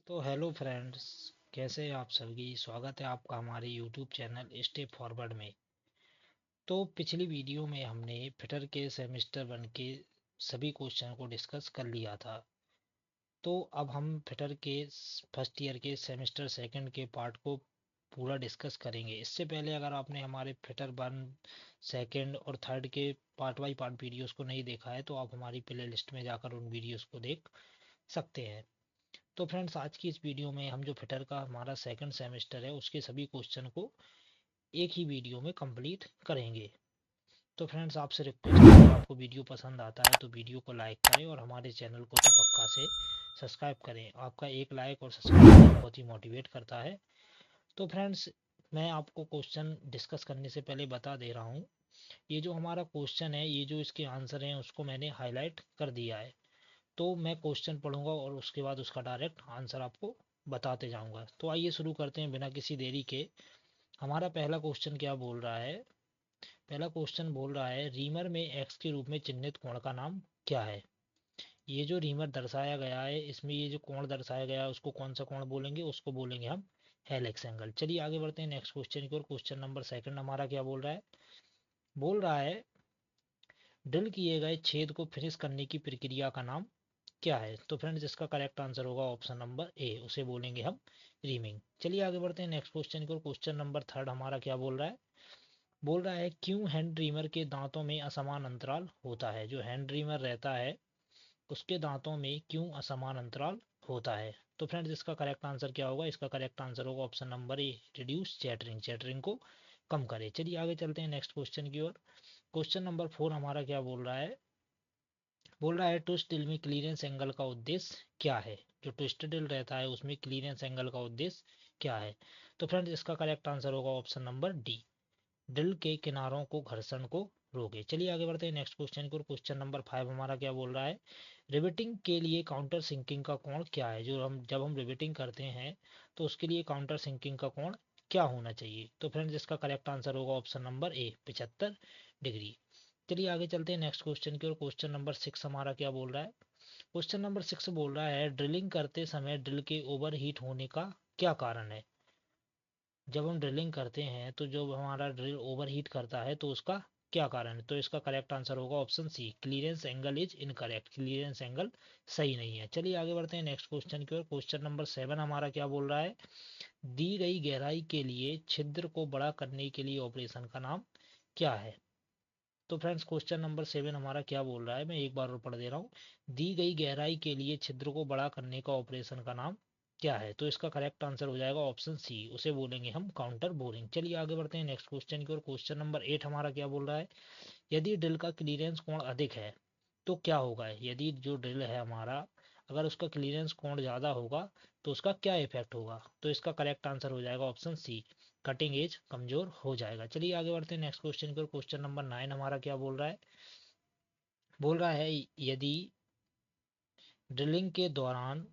तो hello friends, कैसे हैं आप सभी। स्वागत है आपका हमारे यूट्यूब चैनल स्टेप फॉरवर्ड में। तो पिछली वीडियो में हमने फिटर के सेमेस्टर 1 के सभी क्वेश्चन को डिस्कस कर लिया था। तो अब हम फिटर के फर्स्ट ईयर के सेमेस्टर सेकंड के पार्ट को पूरा डिस्कस करेंगे। इससे पहले अगर आपने हमारे फिटर 1 सेकंड और थर्ड के पार्ट बाई पार्ट वीडियोस को नहीं देखा है तो आप हमारी प्ले लिस्ट में जाकर उन वीडियोस को देख सकते हैं। तो फ्रेंड्स, आज की इस वीडियो में हम जो फिटर का हमारा सेकंड सेमेस्टर है उसके सभी क्वेश्चन को एक ही वीडियो में कंप्लीट करेंगे। तो फ्रेंड्स, आपसे रिक्वेस्ट है, अगर आपको वीडियो पसंद आता है तो वीडियो को लाइक करें और हमारे चैनल को तो पक्का से सब्सक्राइब करें। आपका एक लाइक और सब्सक्राइब हमें बहुत ही मोटिवेट करता है। तो फ्रेंड्स, मैं आपको क्वेश्चन डिस्कस करने से पहले बता दे रहा हूँ, ये जो हमारा क्वेश्चन है, ये जो इसके आंसर हैं उसको मैंने हाईलाइट कर दिया है। तो मैं क्वेश्चन पढ़ूंगा और उसके बाद उसका डायरेक्ट आंसर आपको बताते जाऊंगा। तो आइए शुरू करते हैं बिना किसी देरी के। हमारा पहला क्वेश्चन क्या बोल रहा है। पहला क्वेश्चन बोल रहा है, रीमर में एक्स के रूप में चिन्हित कोण का नाम क्या है। ये जो रीमर दर्शाया गया है, इसमें ये जो कोण दर्शाया गया है उसको कौन सा कोण बोलेंगे, उसको बोलेंगे हम हेलिक्स एंगल। चलिए आगे बढ़ते हैं नेक्स्ट क्वेश्चन की ओर। क्वेश्चन नंबर सेकंड हमारा क्या बोल रहा है। बोल रहा है, ड्रिल किए गए छेद को फिनिश करने की प्रक्रिया का नाम क्या है। तो फ्रेंड्स, इसका करेक्ट आंसर होगा ऑप्शन नंबर ए, उसे बोलेंगे हम रीमिंग। चलिए आगे बढ़ते हैं नेक्स्ट क्वेश्चन की ओर। क्वेश्चन नंबर थर्ड हमारा क्या बोल रहा है। बोल रहा है, क्यों हैंड ड्रीमर के दांतों में असमान अंतराल होता है। जो हैंड ड्रीमर रहता है उसके दांतों में क्यों असमान अंतराल होता है। तो फ्रेंड्स, इसका करेक्ट आंसर क्या होगा। इसका करेक्ट आंसर होगा option number A, reduce chattering, chattering को कम करे। चलिए आगे चलते हैं नेक्स्ट क्वेश्चन की ओर। क्वेश्चन नंबर फोर हमारा क्या बोल रहा है। बोल रहा है, ट्विस्ट ड्रिल में क्लीयरेंस एंगल का उद्देश्य क्या है। जो ट्विस्ट ड्रिल रहता है उसमें क्लीयरेंस एंगल का उद्देश्य क्या है। तो फ्रेंड्स, इसका करेक्ट आंसर होगा ऑप्शन नंबर डी, ड्रिल के किनारों को घर्षण को रोके। चलिए आगे बढ़ते हैं नेक्स्ट क्वेश्चन की ओर। क्वेश्चन नंबर फाइव हमारा क्या बोल रहा है। रिवेटिंग के लिए काउंटर सिंकिंग का कोण क्या है। जो हम जब हम रिवेटिंग करते हैं तो उसके लिए काउंटर सिंकिंग का कोण क्या होना चाहिए। तो फ्रेंड्स, इसका करेक्ट आंसर होगा ऑप्शन नंबर ए, 75 डिग्री। चलिए आगे चलते हैं नेक्स्ट क्वेश्चन की ओर। क्वेश्चन नंबर सिक्स हमारा क्या बोल रहा है। क्वेश्चन नंबर सिक्स बोल रहा है, ड्रिलिंग करते समय ड्रिल के ओवर हीट होने का क्या कारण है। जब हम ड्रिलिंग करते हैं तो जब हमारा ड्रिल ओवर हीट करता है तो उसका क्या कारण है। तो इसका करेक्ट आंसर होगा option C, clearance angle is incorrect, clearance angle सही नहीं है। चलिए आगे बढ़ते हैं नेक्स्ट क्वेश्चन की ओर। क्वेश्चन नंबर सेवन हमारा क्या बोल रहा है। दी गई गहराई के लिए छिद्र को बड़ा करने के लिए ऑपरेशन का नाम क्या है। तो फ्रेंड्स, क्वेश्चन नंबर सेवन हमारा क्या बोल रहा है, मैं एक बार और पढ़ दे रहा हूँ। दी गई गहराई के लिए छिद्र को बड़ा करने का ऑपरेशन का नाम क्या है। तो इसका करेक्ट आंसर हो जाएगा ऑप्शन सी, उसे बोलेंगे हम काउंटर बोरिंग। चलिए आगे बढ़ते हैं नेक्स्ट क्वेश्चन की ओर। क्वेश्चन नंबर एट हमारा क्या बोल रहा है। यदि ड्रिल का क्लीयरेंस कोण अधिक है तो क्या होगा। यदि जो ड्रिल है हमारा, अगर उसका क्लीयरेंस कोण ज़्यादा होगा तो उसका क्या इफेक्ट होगा। तो इसका करेक्ट आंसर हो जाएगा ऑप्शन सी, कटिंग एज कमजोर हो जाएगा। चलिए आगे बढ़ते हैं नेक्स्ट क्वेश्चन की ओर। क्वेश्चन नंबर नाइन हमारा क्या बोल रहा है। बोल रहा है, यदि ड्रिलिंग के दौरान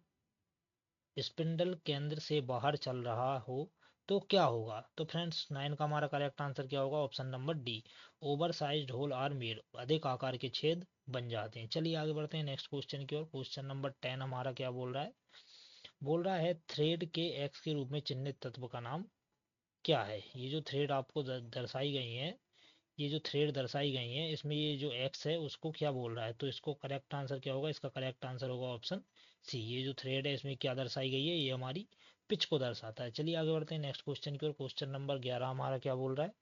स्पिंडल केंद्र से बाहर चल रहा हो तो क्या होगा। तो फ्रेंड्स, नाइन का हमारा करेक्ट आंसर क्या होगा, option number D, over size hole are made, अधिक आकार के छेद बन जाते हैं। चलिए आगे बढ़ते हैं नेक्स्ट क्वेश्चन की ओर। क्वेश्चन नंबर टेन हमारा क्या बोल रहा है। बोल रहा है, थ्रेड के एक्स के रूप में चिन्हित तत्व का नाम क्या है। ये जो थ्रेड आपको दर्शाई गई है, ये जो थ्रेड दर्शाई गई है, इसमें ये जो एक्स है उसको क्या बोल रहा है। तो इसको करेक्ट आंसर क्या होगा। इसका करेक्ट आंसर होगा ऑप्शन सी, ये जो थ्रेड है इसमें क्या दर्शाई गई है, ये हमारी पिच को दर्शाता है। चलिए आगे बढ़ते हैं नेक्स्ट क्वेश्चन की ओर। क्वेश्चन नंबर 11 हमारा क्या बोल रहा है।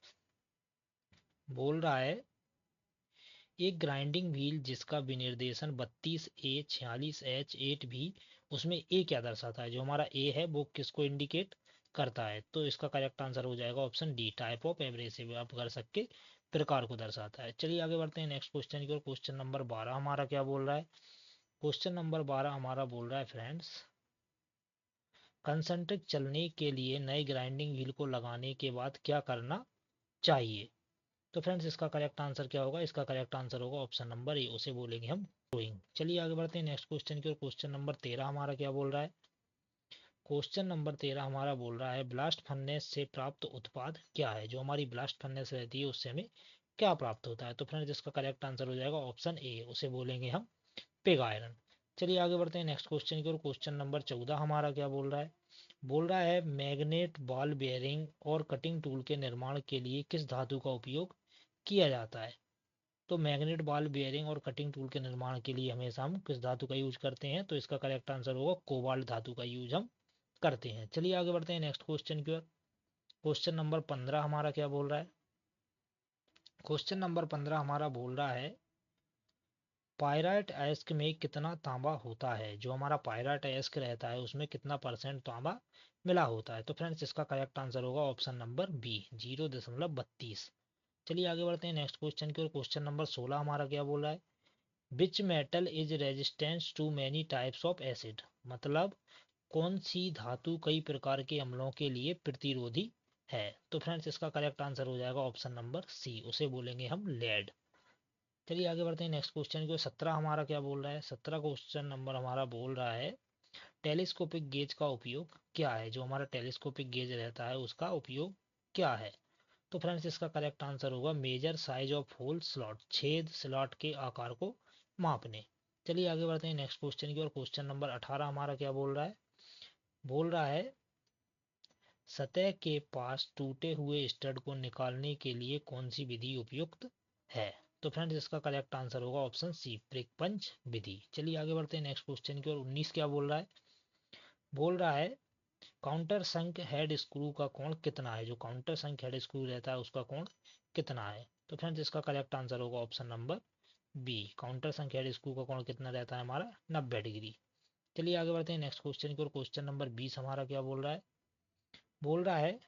बोल रहा है, एक ग्राइंडिंग व्हील जिसका विनिर्देशन 32A46H8 भी, उसमें ए क्या दर्शाता है। जो हमारा ए है वो किसको इंडिकेट करता है। तो इसका करेक्ट आंसर हो जाएगा option D, type of abrasive, आप कर सकते प्रकार को दर्शाता है। चलिए आगे बढ़ते हैं नेक्स्ट क्वेश्चन की ओर। क्वेश्चन नंबर 12 हमारा क्या बोल रहा है। क्वेश्चन नंबर 12 हमारा बोल रहा है, फ्रेंड्स, कंसंट्रिक चलने के लिए नए ग्राइंडिंग व्हील को लगाने के बाद क्या करना चाहिए। तो फ्रेंड्स, इसका करेक्ट आंसर क्या होगा। इसका करेक्ट आंसर होगा ऑप्शन नंबर ए, उसे बोलेंगे हम ग्रोइंग। चलिए आगे बढ़ते हैं नेक्स्ट क्वेश्चन की ओर। क्वेश्चन नंबर 13 हमारा क्या बोल रहा है। क्वेश्चन नंबर 13 हमारा बोल रहा है, ब्लास्ट फर्नेस से प्राप्त उत्पाद क्या है। जो हमारी ब्लास्ट फर्नेस रहती है उससे हमें क्या प्राप्त होता है। तो फ्रेंड्स, इसका करेक्ट आंसर हो जाएगा ऑप्शन ए, उसे बोलेंगे हम पिग आयरन। चलिए आगे बढ़ते हैं नेक्स्ट क्वेश्चन की ओर। क्वेश्चन नंबर 14 हमारा क्या बोल रहा है? बोल रहा है मैग्नेट बॉल बेयरिंग और कटिंग टूल के निर्माण के लिए किस धातु का उपयोग किया जाता है? तो मैग्नेट बॉल बेयरिंग और कटिंग टूल के निर्माण के लिए हमेशा हम किस धातु का यूज करते हैं? तो इसका करेक्ट आंसर होगा कोबाल्ट धातु का यूज हम करते हैं। चलिए आगे बढ़ते हैं नेक्स्ट क्वेश्चन की ओर। क्वेश्चन नंबर 15 हमारा क्या बोल रहा है? क्वेश्चन नंबर 15 हमारा बोल रहा है पायराइट अयस्क में कितना तांबा होता है? जो हमारा पायराइट अयस्क रहता है उसमें कितना परसेंट तांबा मिला होता है? तो फ्रेंड्स इसका करेक्ट आंसर होगा ऑप्शन नंबर बी 0.32। चलिए आगे बढ़ते हैं नेक्स्ट क्वेश्चन की ओर। क्वेश्चन नंबर 16 हमारा क्या बोल रहा है? Which metal is resistance to many types of acid? मतलब कौन सी धातु कई प्रकार के अम्लों के लिए प्रतिरोधी है? तो फ्रेंड्स इसका करेक्ट आंसर हो जाएगा ऑप्शन नंबर सी, उसे बोलेंगे हम लेड। चलिए आगे बढ़ते हैं नेक्स्ट क्वेश्चन की ओर। 17 हमारा क्या बोल रहा है? 17 क्वेश्चन नंबर हमारा बोल रहा है टेलीस्कोपिक गेज का उपयोग क्या है? जो हमारा टेलीस्कोपिक गेज रहता है उसका उपयोग क्या है? तो फ्रेंड्स इसका करेक्ट आंसर होगा major size of hole slot, छेद स्लॉट के आकार को मापने। चलिए आगे बढ़ते हैं नेक्स्ट क्वेश्चन की ओर। क्वेश्चन नंबर 18 हमारा क्या बोल रहा है? बोल रहा है सतह के पास टूटे हुए स्टड को निकालने के लिए कौन सी विधि उपयुक्त है? तो फ्रेंड्स इसका करेक्ट आंसर होगा ऑप्शन सी, प्रिक पंच विधि। चलिए आगे बढ़ते हैं नेक्स्ट क्वेश्चन की ओर। 19 क्या बोल रहा है? बोल रहा है काउंटर संक हेड स्क्रू का कोण कितना है? जो काउंटर संक हेड स्क्रू रहता है उसका कोण कितना है? तो फ्रेंड्स इसका करेक्ट आंसर होगा ऑप्शन नंबर बी, काउंटर संक हेड स्क्रू का कोण कितना रहता है हमारा? 90 डिग्री। चलिए आगे बढ़ते हैं नेक्स्ट क्वेश्चन की ओर। क्वेश्चन नंबर 20 हमारा क्या बोल रहा है? बोल रहा है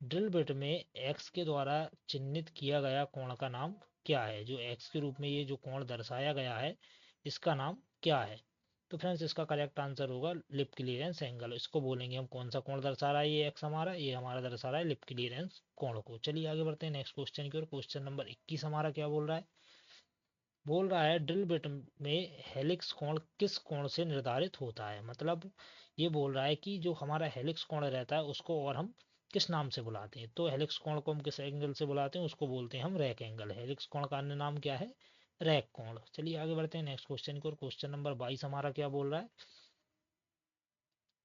ड्रिल बिट में एक्स के द्वारा चिन्हित किया गया कोण का नाम क्या है? जो एक्स के रूप में ये जो कोण दर्शाया गया है इसका नाम क्या है? तो फ्रेंड्स इसका करेक्ट आंसर होगा लिप क्लियरेंस एंगल। इसको बोलेंगे हम कौन सा कोण दर्शा रहा है ये एक्स हमारा? ये हमारा दर्शा रहा है लिप क्लियरेंस कोण को। चलिए आगे बढ़ते हैं नेक्स्ट क्वेश्चन की ओर। क्वेश्चन नंबर 21 हमारा क्या बोल रहा है? बोल रहा है ड्रिल बिट में हेलिक्स कोण किस कोण से निर्धारित होता है? मतलब ये बोल रहा है कि जो हमारा हेलिक्स कोण रहता है उसको और हम किस नाम से बुलाते हैं? तो हेलिक्स कोण को हम किस एंगल से बुलाते हैं? उसको बोलते हैं हम रैक एंगल। हेलिक्स कोण का अन्य नाम क्या है? रैक कोण। चलिए आगे बढ़ते हैं नेक्स्ट क्वेश्चन की ओर। क्वेश्चन नंबर 22 हमारा क्या बोल रहा है?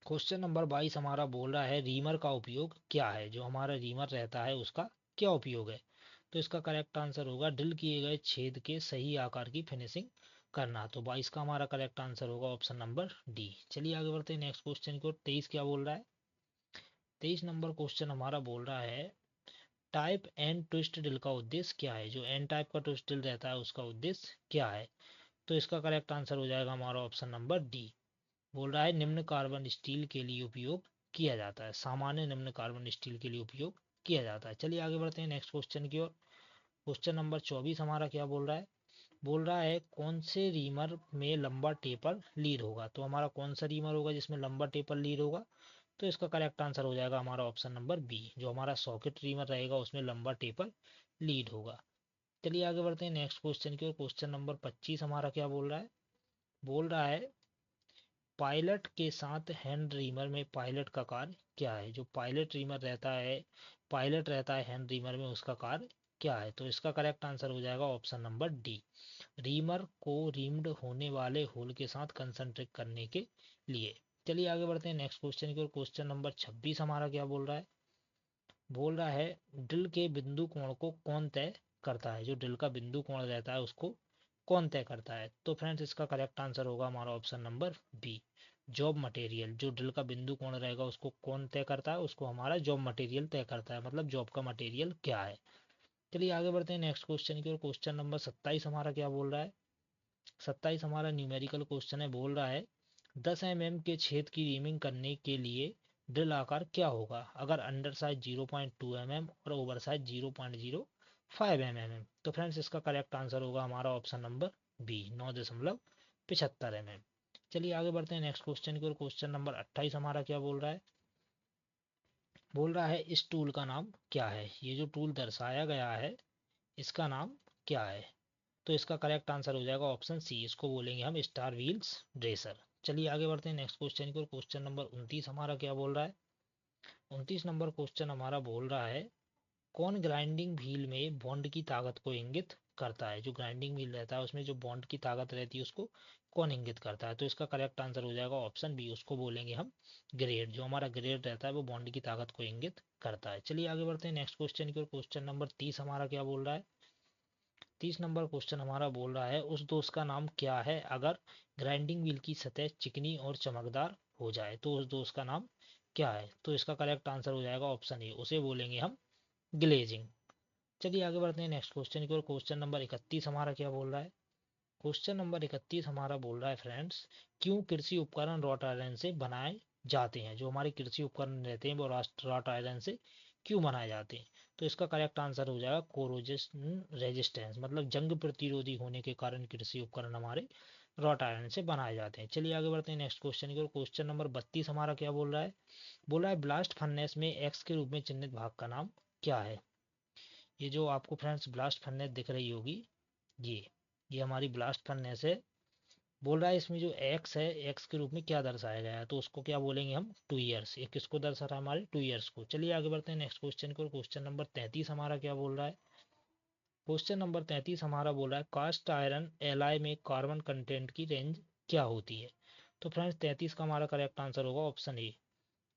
क्वेश्चन नंबर 22 हमारा बोल रहा है रीमर का उपयोग क्या है? जो हमारा रीमर रहता है उसका क्या उपयोग है? तो इसका करेक्ट आंसर होगा ड्रिल किए गए छेद के सही आकार की फिनिशिंग करना। तो 22 का हमारा करेक्ट आंसर होगा ऑप्शन नंबर डी। चलिए आगे बढ़ते हैं नेक्स्ट क्वेश्चन की ओर। 23 क्या बोल रहा है? 23 नंबर क्वेश्चन हमारा बोल रहा है टाइप एंड ट्विस्ट ड्रिल का उद्देश्य क्या है? जो एन टाइप का ट्विस्ट ड्रिल रहता है उसका उद्देश्य क्या है? तो इसका करेक्ट आंसर हो जाएगा हमारा ऑप्शन नंबर डी। बोल रहा है निम्न कार्बन स्टील के लिए उपयोग किया जाता है, सामान्य निम्न कार्बन स्टील के लिए उपयोग किया जाता है। चलिए आगे बढ़ते हैं नेक्स्ट क्वेश्चन की ओर। क्वेश्चन नंबर 24 हमारा क्या बोल रहा है? बोल रहा है कौन से रीमर में लंबा टेपर लीड होगा? तो हमारा कौन सा रीमर होगा जिसमें लंबा टेपर लीड होगा? तो इसका करेक्ट आंसर हो जाएगा हमारा ऑप्शन नंबर बी, जो हमारा सॉकेट रीमर रहेगा उसमें लंबा टेपर लीड होगा। चलिए आगे बढ़ते हैं नेक्स्ट क्वेश्चन की ओर। क्वेश्चन नंबर 25 हमारा क्या बोल रहा है? बोल रहा है पायलट के साथ हैंड रीमर में पायलट का कार्य क्या है? जो पायलट रीमर रहता है, पायलट रहता है हैंड रीमर में, उसका कार्य क्या है? तो इसका करेक्ट आंसर हो जाएगा ऑप्शन नंबर डी, रीमर को रीम्ड होने वाले होल के साथ कंसंट्रेट करने के लिए। चलिए आगे बढ़ते हैं नेक्स्ट क्वेश्चन की ओर। क्वेश्चन नंबर 26 हमारा क्या बोल रहा है? बोल रहा है ड्रिल के बिंदु कोण को कौन तय करता है? जो ड्रिल का बिंदु कोण रहता है उसको कौन तय करता है? तो फ्रेंड्स इसका करेक्ट आंसर होगा हमारा option number B, job material. जो ड्रिल का बिंदु कोण रहेगा उसको कौन तय करता है? उसको हमारा जॉब मटेरियल तय करता है, मतलब जॉब का मटेरियल क्या है। चलिए आगे बढ़ते हैं नेक्स्ट क्वेश्चन की ओर। क्वेश्चन नंबर 27 हमारा क्या बोल रहा है? 27 हमारा न्यूमेरिकल क्वेश्चन है। बोल रहा है 10 mm के छेद की रीमिंग करने के लिए ड्रिल आकार क्या होगा अगर अंडर साइज 0.2 mm और ओवर साइज 0.05 mm? तो फ्रेंड्स इसका करेक्ट आंसर होगा हमारा ऑप्शन नंबर बी, 9.75 mm। चलिए आगे बढ़ते हैं नेक्स्ट क्वेश्चन की ओर। क्वेश्चन नंबर 28 हमारा क्या बोल रहा है? बोल रहा है इस टूल का नाम क्या है? ये जो टूल दर्शाया गया है इसका नाम क्या है? तो इसका करेक्ट आंसर हो जाएगा ऑप्शन सी, इसको बोलेंगे हम स्टार व्हील्स ड्रेसर। चलिए आगे बढ़ते हैं नेक्स्ट क्वेश्चन की ओर। क्वेश्चन नंबर 29 हमारा क्या बोल रहा है? 29 नंबर क्वेश्चन हमारा बोल रहा है कौन ग्राइंडिंग व्हील में बॉन्ड की ताकत को इंगित करता है? जो ग्राइंडिंग व्हील रहता है उसमें जो बॉन्ड की ताकत रहती है उसको कौन इंगित करता है? तो इसका करेक्ट आंसर हो जाएगा ऑप्शन बी, उसको बोलेंगे हम ग्रेड। जो हमारा ग्रेड रहता है वो बॉन्ड की ताकत को इंगित करता है। चलिए आगे बढ़ते हैं नेक्स्ट क्वेश्चन की ओर। क्वेश्चन नंबर 30 हमारा क्या बोल रहा है? 30 नंबर क्वेश्चन हमारा बोल रहा है उस दोस्त का नाम क्या है अगर ग्राइंडिंग व्हील की सतह चिकनी और चमकदार हो जाए? तो उस दोस्त का नाम क्या है? तो इसका करेक्ट आंसर हो जाएगा ऑप्शन ए, उसे बोलेंगे हम ग्लेजिंग। चलिए आगे बढ़ते हैं नेक्स्ट क्वेश्चन की ओर। क्वेश्चन नंबर 31 हमारा क्या बोल रहा है? क्वेश्चन नंबर 31 हमारा बोल रहा है फ्रेंड्स, क्यों कृषि उपकरण रॉट आयरन से बनाए जाते हैं? जो हमारे कृषि उपकरण रहते हैं वो रॉट आयरन से क्यों बनाए जाते हैं? तो इसका करेक्ट आंसर हो जाएगा कोरोजन रेजिस्टेंस, मतलब जंग प्रतिरोधी होने के कारण कृषि उपकरण हमारे रॉट आयरन से बनाए जाते हैं। चलिए आगे बढ़ते हैं नेक्स्ट क्वेश्चन की ओर। क्वेश्चन नंबर 32 हमारा क्या बोल रहा है? बोला है ब्लास्ट फर्नेस में एक्स के रूप में चिन्हित भाग का नाम क्या है? ये जो आपको फ्रेंड्स ब्लास्ट फर्नेस दिख रही होगी, ये ये हमारी ब्लास्ट फर्नेस है। बोल रहा है इसमें जो एक्स है, एक्स के रूप में क्या दर्शाया गया है? तो उसको क्या बोलेंगे हम? 2 ईयर्स। ये किसको दर्शा रहा है? हमारे 2 ईयर्स को। चलिए आगे बढ़ते हैं नेक्स्ट क्वेश्चन को। क्वेश्चन नंबर 33 हमारा क्या बोल रहा है? क्वेश्चन नंबर 33 हमारा बोल रहा है कास्ट आयरन एलॉय में कार्बन कंटेंट की रेंज क्या होती है? तो फ्रेंड्स 33 का हमारा करेक्ट आंसर होगा ऑप्शन ए।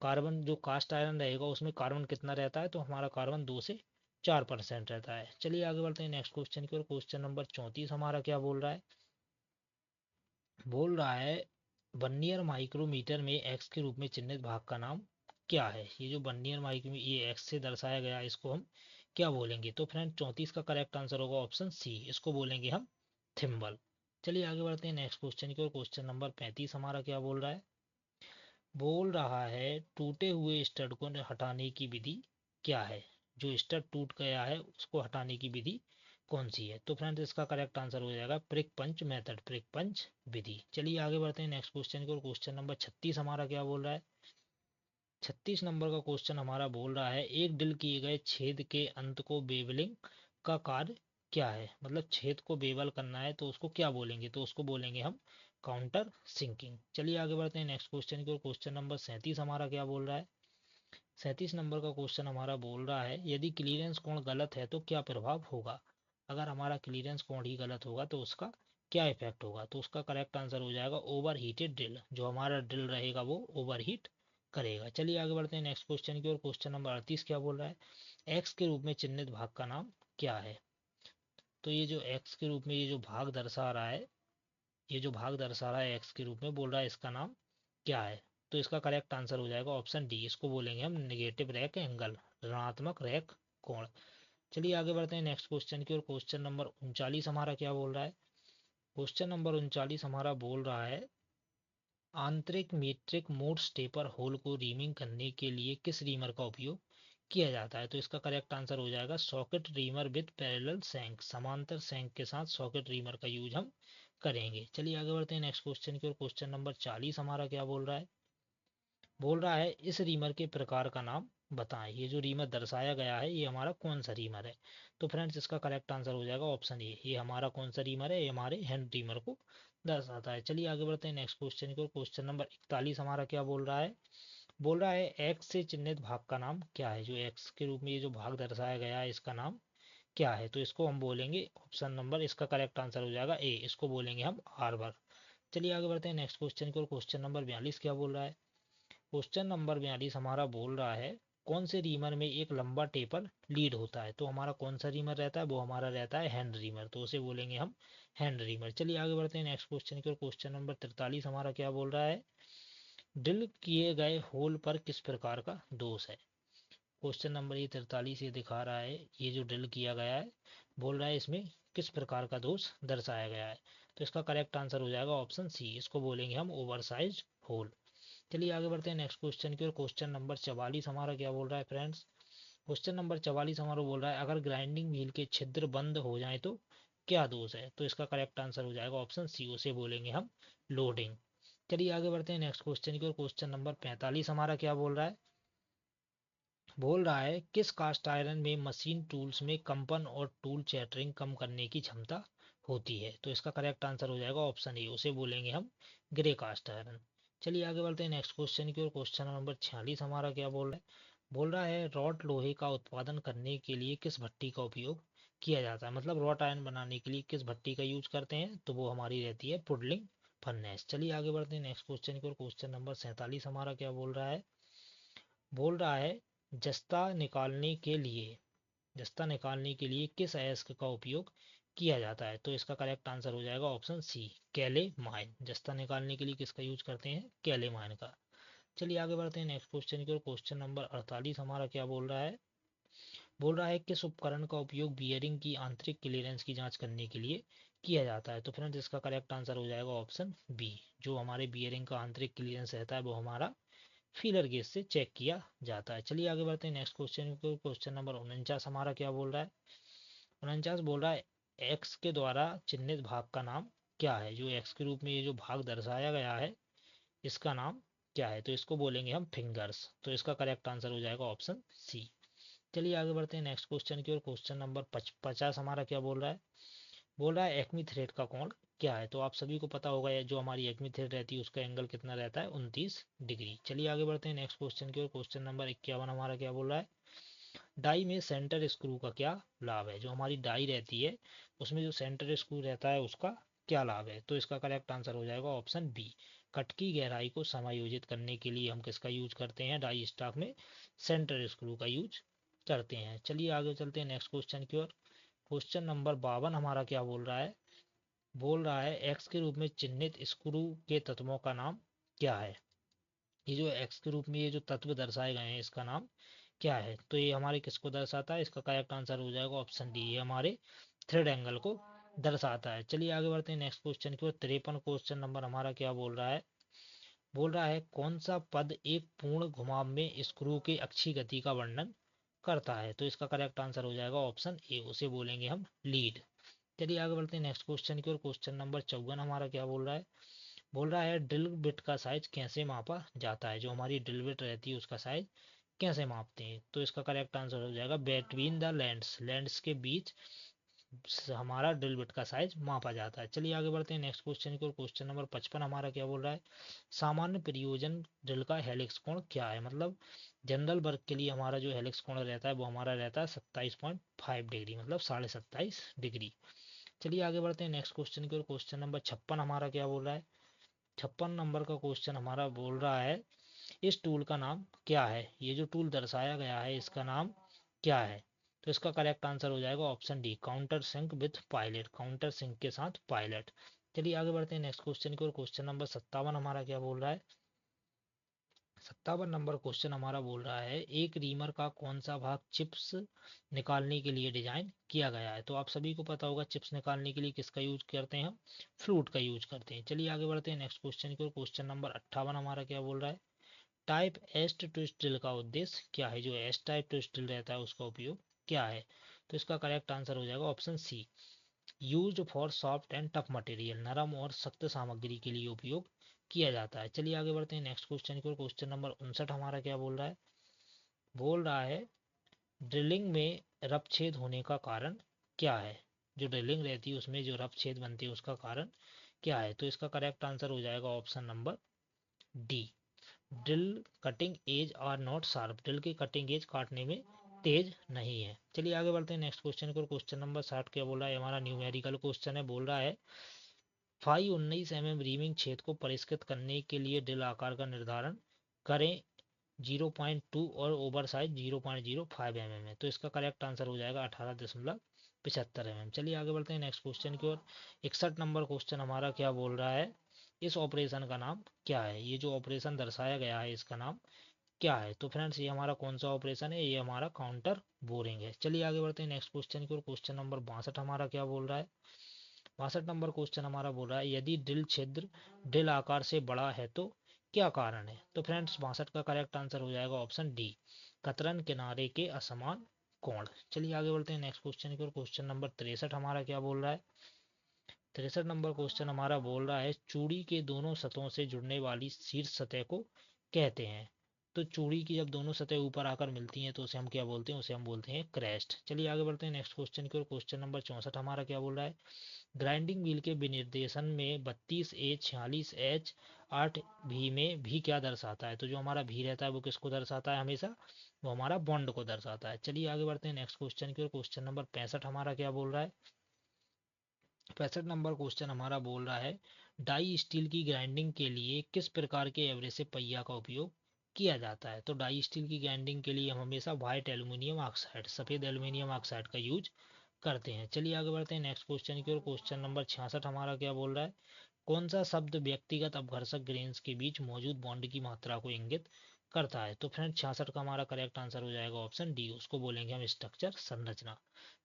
कार्बन जो कास्ट आयरन रहेगा उसमें कार्बन कितना रहता है? तो हमारा कार्बन 2 से 4% रहता है। चलिए आगे बढ़ते हैं नेक्स्ट क्वेश्चन की ओर। क्वेश्चन नंबर 34 हमारा क्या बोल रहा है? बोल रहा है वर्नियर माइक्रोमीटर में एक्स के रूप में चिन्हित भाग का नाम क्या है? ये जो वर्नियर माइक्रो ये एक्स से दर्शाया गया है इसको हम क्या बोलेंगे? तो फ्रेंड 34 का करेक्ट आंसर होगा ऑप्शन सी, इसको बोलेंगे हम थिम्बल। चलिए आगे बढ़ते हैं नेक्स्ट क्वेश्चन की ओर। क्वेश्चन नंबर 35 हमारा क्या बोल रहा है? बोल रहा है टूटे हुए स्टड को हटाने की विधि क्या है? जो स्टड टूट गया है उसको हटाने की विधि कौन सी है? तो फ्रेंड्स इसका करेक्ट आंसर हो जाएगा प्रिक पंच मेथड, प्रिक पंच विधि। चलिए आगे बढ़ते हैं नेक्स्ट क्वेश्चन की ओर। क्वेश्चन नंबर 36 हमारा क्या बोल रहा है? 36 नंबर का क्वेश्चन हमारा बोल रहा है एक ड्रिल किए गए छेद के अंत को बेवलिंग का कार्य क्या है? मतलब छेद को बेवल करना है तो उसको क्या बोलेंगे? तो उसको बोलेंगे हम काउंटर सिंकिंग। चलिए आगे बढ़ते हैं नेक्स्ट क्वेश्चन की ओर। क्वेश्चन नंबर 37 हमारा क्या बोल रहा है? 37 नंबर का क्वेश्चन हमारा बोल रहा है यदि क्लीयरेंस कोण गलत है तो क्या प्रभाव होगा? अगर हमारा क्लीयरेंस कोण ही गलत होगा तो उसका क्या इफेक्ट होगा? तो उसका करेक्ट आंसर हो जाएगा ओवर हीटेड ड्रिल। जो हमारा ड्रिल रहेगा वो ओवर हीट करेगा। चलिए आगे बढ़ते हैं नेक्स्ट क्वेश्चन की ओर। क्वेश्चन नंबर 38 क्या बोल रहा है? एक्स के रूप में चिन्हित भाग का नाम क्या है? तो ये जो एक्स के रूप में ये जो भाग दर्शा रहा है, ये जो भाग दर्शा रहा है एक्स के रूप में, बोल रहा है इसका नाम क्या है? तो इसका करेक्ट आंसर हो जाएगा ऑप्शन डी, इसको बोलेंगे हम नेगेटिव रैक एंगल, ऋणात्मक रैक कोण। चलिए आगे बढ़ते हैं नेक्स्ट क्वेश्चन की ओर। क्वेश्चन नंबर 39 हमारा क्या बोल रहा है? क्वेश्चन नंबर 39 हमारा बोल रहा है आंतरिक मीट्रिक मोड स्टेपर होल को रीमिंग करने के लिए किस रीमर का उपयोग किया जाता है? तो इसका करेक्ट आंसर हो जाएगा सॉकेट रीमर विद पैरेलल सैंक, समांतर सैंक के साथ सॉकेट रीमर का यूज हम करेंगे। चलिए आगे बढ़ते हैं नेक्स्ट क्वेश्चन की ओर। क्वेश्चन नंबर 40 हमारा क्या बोल रहा है? बोल रहा है इस रीमर के प्रकार का नाम बताएं। ये जो रीमर दर्शाया गया है ये हमारा कौन सा रीमर है? तो फ्रेंड्स इसका करेक्ट आंसर हो जाएगा ऑप्शन ए, ये हमारा कौन सा रीमर है? ये हमारे हैंड रीमर को दर्शाता है। चलिए आगे बढ़ते हैं नेक्स्ट क्वेश्चन की ओर। क्वेश्चन नंबर 41 हमारा क्या बोल रहा है? बोल रहा है एक्स से चिन्हित भाग का नाम क्या है? जो एक्स के रूप में ये जो भाग दर्शाया गया है इसका नाम क्या है? तो इसको हम बोलेंगे ऑप्शन नंबर, इसका करेक्ट आंसर हो जाएगा ए, इसको बोलेंगे हम आर्बर। चलिए आगे बढ़ते हैं नेक्स्ट क्वेश्चन की ओर। क्वेश्चन नंबर 42 क्या बोल रहा है? क्वेश्चन नंबर 42 हमारा बोल रहा है कौन से रीमर में एक लंबा टेपर लीड होता है? तो हमारा कौन सा रीमर रहता है? वो हमारा रहता है हैंड रीमर, तो उसे बोलेंगे हम हैंड रीमर। चलिए आगे बढ़ते हैं नेक्स्ट क्वेश्चन की ओर। क्वेश्चन नंबर 43 हमारा क्या बोल रहा है? ड्रिल किए गए होल पर किस प्रकार का दोष है? क्वेश्चन नंबर ये 43 ये दिखा रहा है ये जो ड्रिल किया गया है, बोल रहा है इसमें किस प्रकार का दोष दर्शाया गया है? तो इसका करेक्ट आंसर हो जाएगा ऑप्शन सी, इसको बोलेंगे हम ओवरसाइज होल। चलिए आगे बढ़ते हैं नेक्स्ट क्वेश्चन की ओर। क्वेश्चन नंबर 44 हमारा क्या बोल रहा है फ्रेंड्स? क्वेश्चन नंबर 44 हमारा बोल रहा है अगर ग्राइंडिंग व्हील के छिद्र बंद हो जाए तो क्या दोष है? तो इसका करेक्ट आंसर हो जाएगा ऑप्शन सी, उसे बोलेंगे हम लोडिंग। चलिए आगे बढ़ते हैं नेक्स्ट क्वेश्चन की ओर। क्वेश्चन नंबर 45 हमारा क्या बोल रहा है? बोल रहा है किस कास्ट आयरन में मशीन टूल्स में कंपन और टूल चैटरिंग कम करने की क्षमता होती है? तो इसका करेक्ट आंसर हो जाएगा ऑप्शन ए, उसे बोलेंगे हम ग्रे कास्ट आयरन। चलिए आगे बढ़ते हैं नेक्स्ट क्वेश्चन की ओर। क्वेश्चन नंबर 46 हमारा क्या बोल रहा है? बोल रहा है रॉड लोहे का उत्पादन करने के लिए किस भट्टी का उपयोग किया जाता है, मतलब रॉट आयरन बनाने के लिए किस भट्टी का यूज करते हैं, तो वो हमारी रहती है पुडलिंग फर्नेस। चलिए आगे बढ़ते हैं नेक्स्ट क्वेश्चन की ओर। क्वेश्चन नंबर 47 हमारा क्या बोल रहा है जस्ता निकालने के लिए किस अयस्क का उपयोग किया जाता है, तो इसका करेक्ट आंसर हो जाएगा ऑप्शन सी, कैलेमाइन। जस्ता निकालने के लिए किसका यूज करते हैं, कैलेमाइन का। चलिए आगे बढ़ते हैं नेक्स्ट क्वेश्चन की ओर। क्वेश्चन नंबर 48 हमारा क्या बोल रहा है किस उपकरण का उपयोग बियरिंग की आंतरिक क्लीयरेंस की जांच करने के लिए किया जाता है, तो फ्रेंड्स इसका करेक्ट आंसर हो जाएगा ऑप्शन बी, जो हमारे बियरिंग का आंतरिक क्लीयरेंस रहता है वो हमारा फीलर गेज से चेक किया जाता है। चलिए आगे बढ़ते हैं नेक्स्ट क्वेश्चन को। क्वेश्चन नंबर 49 हमारा क्या बोल रहा है, 49 बोल रहा है एक्स के द्वारा चिन्हित भाग का नाम क्या है, जो एक्स के रूप में ये जो भाग दर्शाया गया है इसका नाम क्या है, तो इसको बोलेंगे हम फिंगर्स, तो इसका करेक्ट आंसर हो जाएगा ऑप्शन सी। चलिए आगे बढ़ते हैं नेक्स्ट क्वेश्चन की ओर। क्वेश्चन नंबर 50 हमारा क्या बोल रहा है एक्मी थ्रेड का कोण क्या है, तो आप सभी को पता होगा ये जो हमारी एक्मी थ्रेड रहती है उसका एंगल कितना रहता है, 29 डिग्री। चलिए आगे बढ़ते हैं नेक्स्ट क्वेश्चन की ओर। क्वेश्चन नंबर 51 हमारा क्या बोल रहा है, डाई में सेंटर स्क्रू का क्या लाभ है, जो हमारी डाई रहती है उसमें जो सेंटर स्क्रू रहता है उसका क्या लाभ है, तो इसका करेक्ट आंसर हो जाएगा ऑप्शन बी, कट की गहराई को समायोजित करने के लिए हम किसका यूज करते हैं, डाई स्टाफ में सेंटर स्क्रू का यूज करते हैं। चलिए आगे चलते हैं नेक्स्ट क्वेश्चन की ओर। क्वेश्चन नंबर 52 हमारा क्या बोल रहा है एक्स के रूप में चिन्हित स्क्रू के तत्वों का नाम क्या है, ये जो एक्स के रूप में ये जो तत्व दर्शाए गए हैं इसका नाम क्या है, तो ये हमारे किसको दर्शाता है, इसका करेक्ट आंसर हो जाएगा ऑप्शन डी, ये हमारे थ्रेड एंगल को दर्शाता है। चलिए आगे बढ़ते हैं नेक्स्ट क्वेश्चन की ओर। 53 क्वेश्चन नंबर हमारा क्या बोल रहा है कौन सा पद एक पूर्ण घुमाव में स्क्रू के अक्षीय गति का वर्णन करता है, तो इसका करेक्ट आंसर हो जाएगा ऑप्शन ए, उसे बोलेंगे हम लीड। चलिए आगे बढ़ते हैं नेक्स्ट क्वेश्चन की ओर। क्वेश्चन नंबर 54 हमारा क्या बोल रहा है ड्रिल बिट का साइज कैसे मापा जाता है, जो हमारी ड्रिल बिट रहती है उसका साइज कैसे मापते हैं, तो इसका करेक्ट आंसर हो जाएगा बिटवीन द लैंड्स के बीच हमारा ड्रिल बिट का साइज मापा जाता है। चलिए आगे बढ़ते हैं नेक्स्ट क्वेश्चन की ओर। क्वेश्चन नंबर 55 हमारा क्या बोल रहा है, सामान्य प्रयोजन ड्रिल का हेलिक्स कोण क्या है, मतलब जनरल वर्क के लिए हमारा जो हेलिक्स कोण रहता है वो हमारा रहता है 27.5 डिग्री, मतलब 27.5 डिग्री। चलिए आगे बढ़ते हैं नेक्स्ट क्वेश्चन की ओर। क्वेश्चन नंबर 56 हमारा क्या बोल रहा है, 56 नंबर का क्वेश्चन हमारा बोल रहा है इस टूल का नाम क्या है, ये जो टूल दर्शाया गया है इसका नाम क्या है, तो इसका करेक्ट आंसर हो जाएगा option D, counter sink with pilot, counter sink के साथ पायलट। चलिए आगे बढ़ते हैं नेक्स्ट क्वेश्चन की ओर। क्वेश्चन नंबर 57 हमारा क्या बोल रहा है, 57 नंबर क्वेश्चन हमारा बोल रहा है एक रीमर का कौन सा भाग चिप्स निकालने के लिए डिजाइन किया गया है, तो आप सभी को पता होगा चिप्स निकालने के लिए किसका यूज करते हैं हम, फ्लूट का यूज करते हैं। चलिए आगे बढ़ते हैं नेक्स्ट क्वेश्चन की ओर। क्वेश्चन नंबर 58 हमारा क्या बोल रहा है, टाइप एस्ट ट्विस्ट ड्रिल का उद्देश्य क्या है, जो एस टाइप ट्विस्ट ड्रिल रहता है उसका उपयोग क्या है, तो इसका करेक्ट आंसर हो जाएगा option C, used for soft and tough material, नरम और सख्त सामग्री के लिए उपयोग किया जाता है। चलिए आगे बढ़ते हैं नेक्स्ट क्वेश्चन की ओर। क्वेश्चन नंबर 59 हमारा क्या बोल रहा है ड्रिलिंग में रफ छेद होने का कारण क्या है, जो ड्रिलिंग रहती है उसमें जो रफ छेद बनती है उसका कारण क्या है, तो इसका करेक्ट आंसर हो जाएगा option number D, drill cutting edge are not sharp, drill की कटिंग एज काटने में तेज नहीं है। चलिए आगे बढ़ते हैं नेक्स्ट क्वेश्चन को। क्वेश्चन नंबर 60 क्या बोल रहा है, हमारा न्यूमेरिकल क्वेश्चन है, बोल रहा है फाई 19 रीमिंग छेद को परिष्कृत करने के लिए ड्रिल आकार का निर्धारण करें 0.2 और ओवर साइज 0.05 mm है, तो इसका करेक्ट आंसर हो जाएगा 18.75 mm। चलिए आगे बढ़ते हैं नेक्स्ट क्वेश्चन की ओर। 61 नंबर क्वेश्चन हमारा क्या बोल रहा है, इस ऑपरेशन का नाम क्या है, ये जो ऑपरेशन दर्शाया गया है इसका नाम क्या है, तो फ्रेंड्स ये हमारा कौन सा ऑपरेशन है, ये हमारा काउंटर बोरिंग है। चलिए आगे बढ़ते हैं नेक्स्ट क्वेश्चन की ओर। क्वेश्चन नंबर 62 हमारा क्या बोल रहा है, 62 नंबर क्वेश्चन हमारा बोल रहा है यदि ड्रिल छिद्र ड्रिल आकार से बड़ा है तो क्या कारण है, तो फ्रेंड्स 62 का करेक्ट आंसर हो जाएगा ऑप्शन डी, कतरन किनारे के असमान कोण। चलिए आगे बढ़ते हैं नेक्स्ट क्वेश्चन की ओर। क्वेश्चन नंबर 63 हमारा क्या बोल रहा है, 63 नंबर क्वेश्चन हमारा बोल रहा है चूड़ी के दोनों सतहों से जुड़ने वाली शीर्ष सतह को कहते हैं, तो चूड़ी की जब दोनों सतह ऊपर आकर मिलती हैं तो उसे हम क्या बोलते हैं, उसे हम बोलते हैं क्रेस्ट। चलिए आगे बढ़ते हैं नेक्स्ट क्वेश्चन की ओर। क्वेश्चन नंबर 64 हमारा क्या बोल रहा है, ग्राइंडिंग व्हील के विनिर्देशन में 32 A 46 H 8 V में भी क्या दर्शाता है। तो जो हमारा भी रहता है वो किसको दर्शाता है हमेशा, वो हमारा बॉन्ड को दर्शाता है। चलिए आगे बढ़ते हैं नेक्स्ट क्वेश्चन की ओर। क्वेश्चन नंबर 65 हमारा क्या बोल रहा है, 65 नंबर क्वेश्चन हमारा बोल रहा है, डाई स्टील की ग्राइंडिंग के लिए किस प्रकार के एब्रेसिव पहिया का उपयोग किया जाता है। तो डाई स्टील की ग्राइंडिंग के लिए हम हमेशा व्हाइट एल्यूमिनियम ऑक्साइड, सफेद एल्यूमिनियम ऑक्साइड का यूज करते हैं। चलिए आगे बढ़ते हैं नेक्स्ट क्वेश्चन की ओर। क्वेश्चन नंबर 66 हमारा क्या बोल रहा है, कौन सा शब्द व्यक्तिगत अपघर्षक ग्रेन्स के बीच मौजूद बॉन्ड की मात्रा को इंगित करता है। तो फ्रेंड 66 का हमारा करेक्ट आंसर हो जाएगा ऑप्शन डी, उसको बोलेंगे हम स्ट्रक्चर, संरचना।